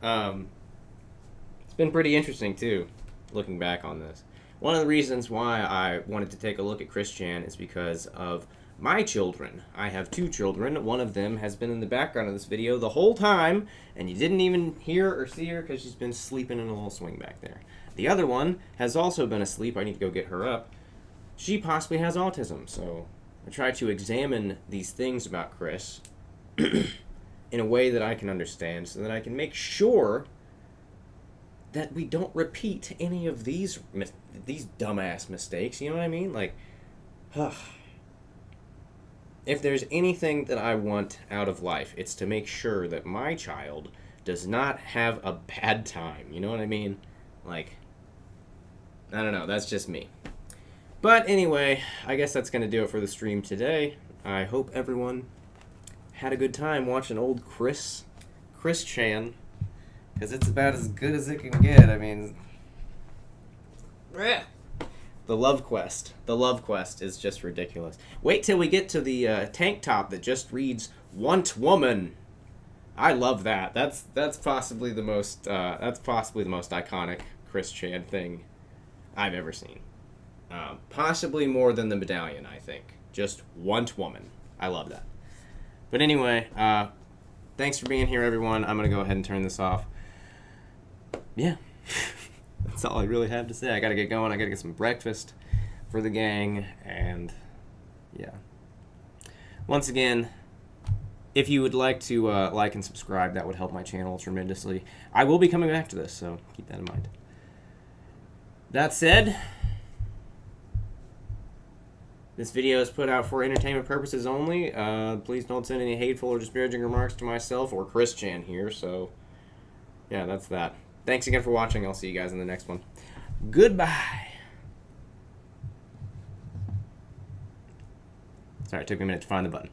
[SPEAKER 1] It's been pretty interesting too, looking back on this. One of the reasons why I wanted to take a look at Chris Chan is because of my children. I have 2 children. One of them has been in the background of this video the whole time, and you didn't even hear or see her because she's been sleeping in a little swing back there. The other one has also been asleep. I need to go get her up. She possibly has autism, so I try to examine these things about Chris in a way that I can understand so that I can make sure that we don't repeat any of these dumbass mistakes. You know what I mean? Like, if there's anything that I want out of life, it's to make sure that my child does not have a bad time. You know what I mean? Like, I don't know. That's just me. But anyway, I guess that's going to do it for the stream today. I hope everyone had a good time watching old Chris Chan, because it's about as good as it can get. I mean, the love quest. The love quest is just ridiculous. Wait till we get to the tank top that just reads "Want Woman." I love that. That's possibly the most iconic Chris Chan thing I've ever seen. Possibly more than the medallion, I think. Just "Want Woman." I love that. But anyway, thanks for being here, everyone. I'm going to go ahead and turn this off. Yeah. That's all I really have to say. I got to get going. I got to get some breakfast for the gang. And, yeah. Once again, if you would like to like and subscribe, that would help my channel tremendously. I will be coming back to this, so keep that in mind. That said, this video is put out for entertainment purposes only. Please don't send any hateful or disparaging remarks to myself or Chris Chan here. So, yeah, that's that. Thanks again for watching. I'll see you guys in the next one. Goodbye. Sorry, it took me a minute to find the button.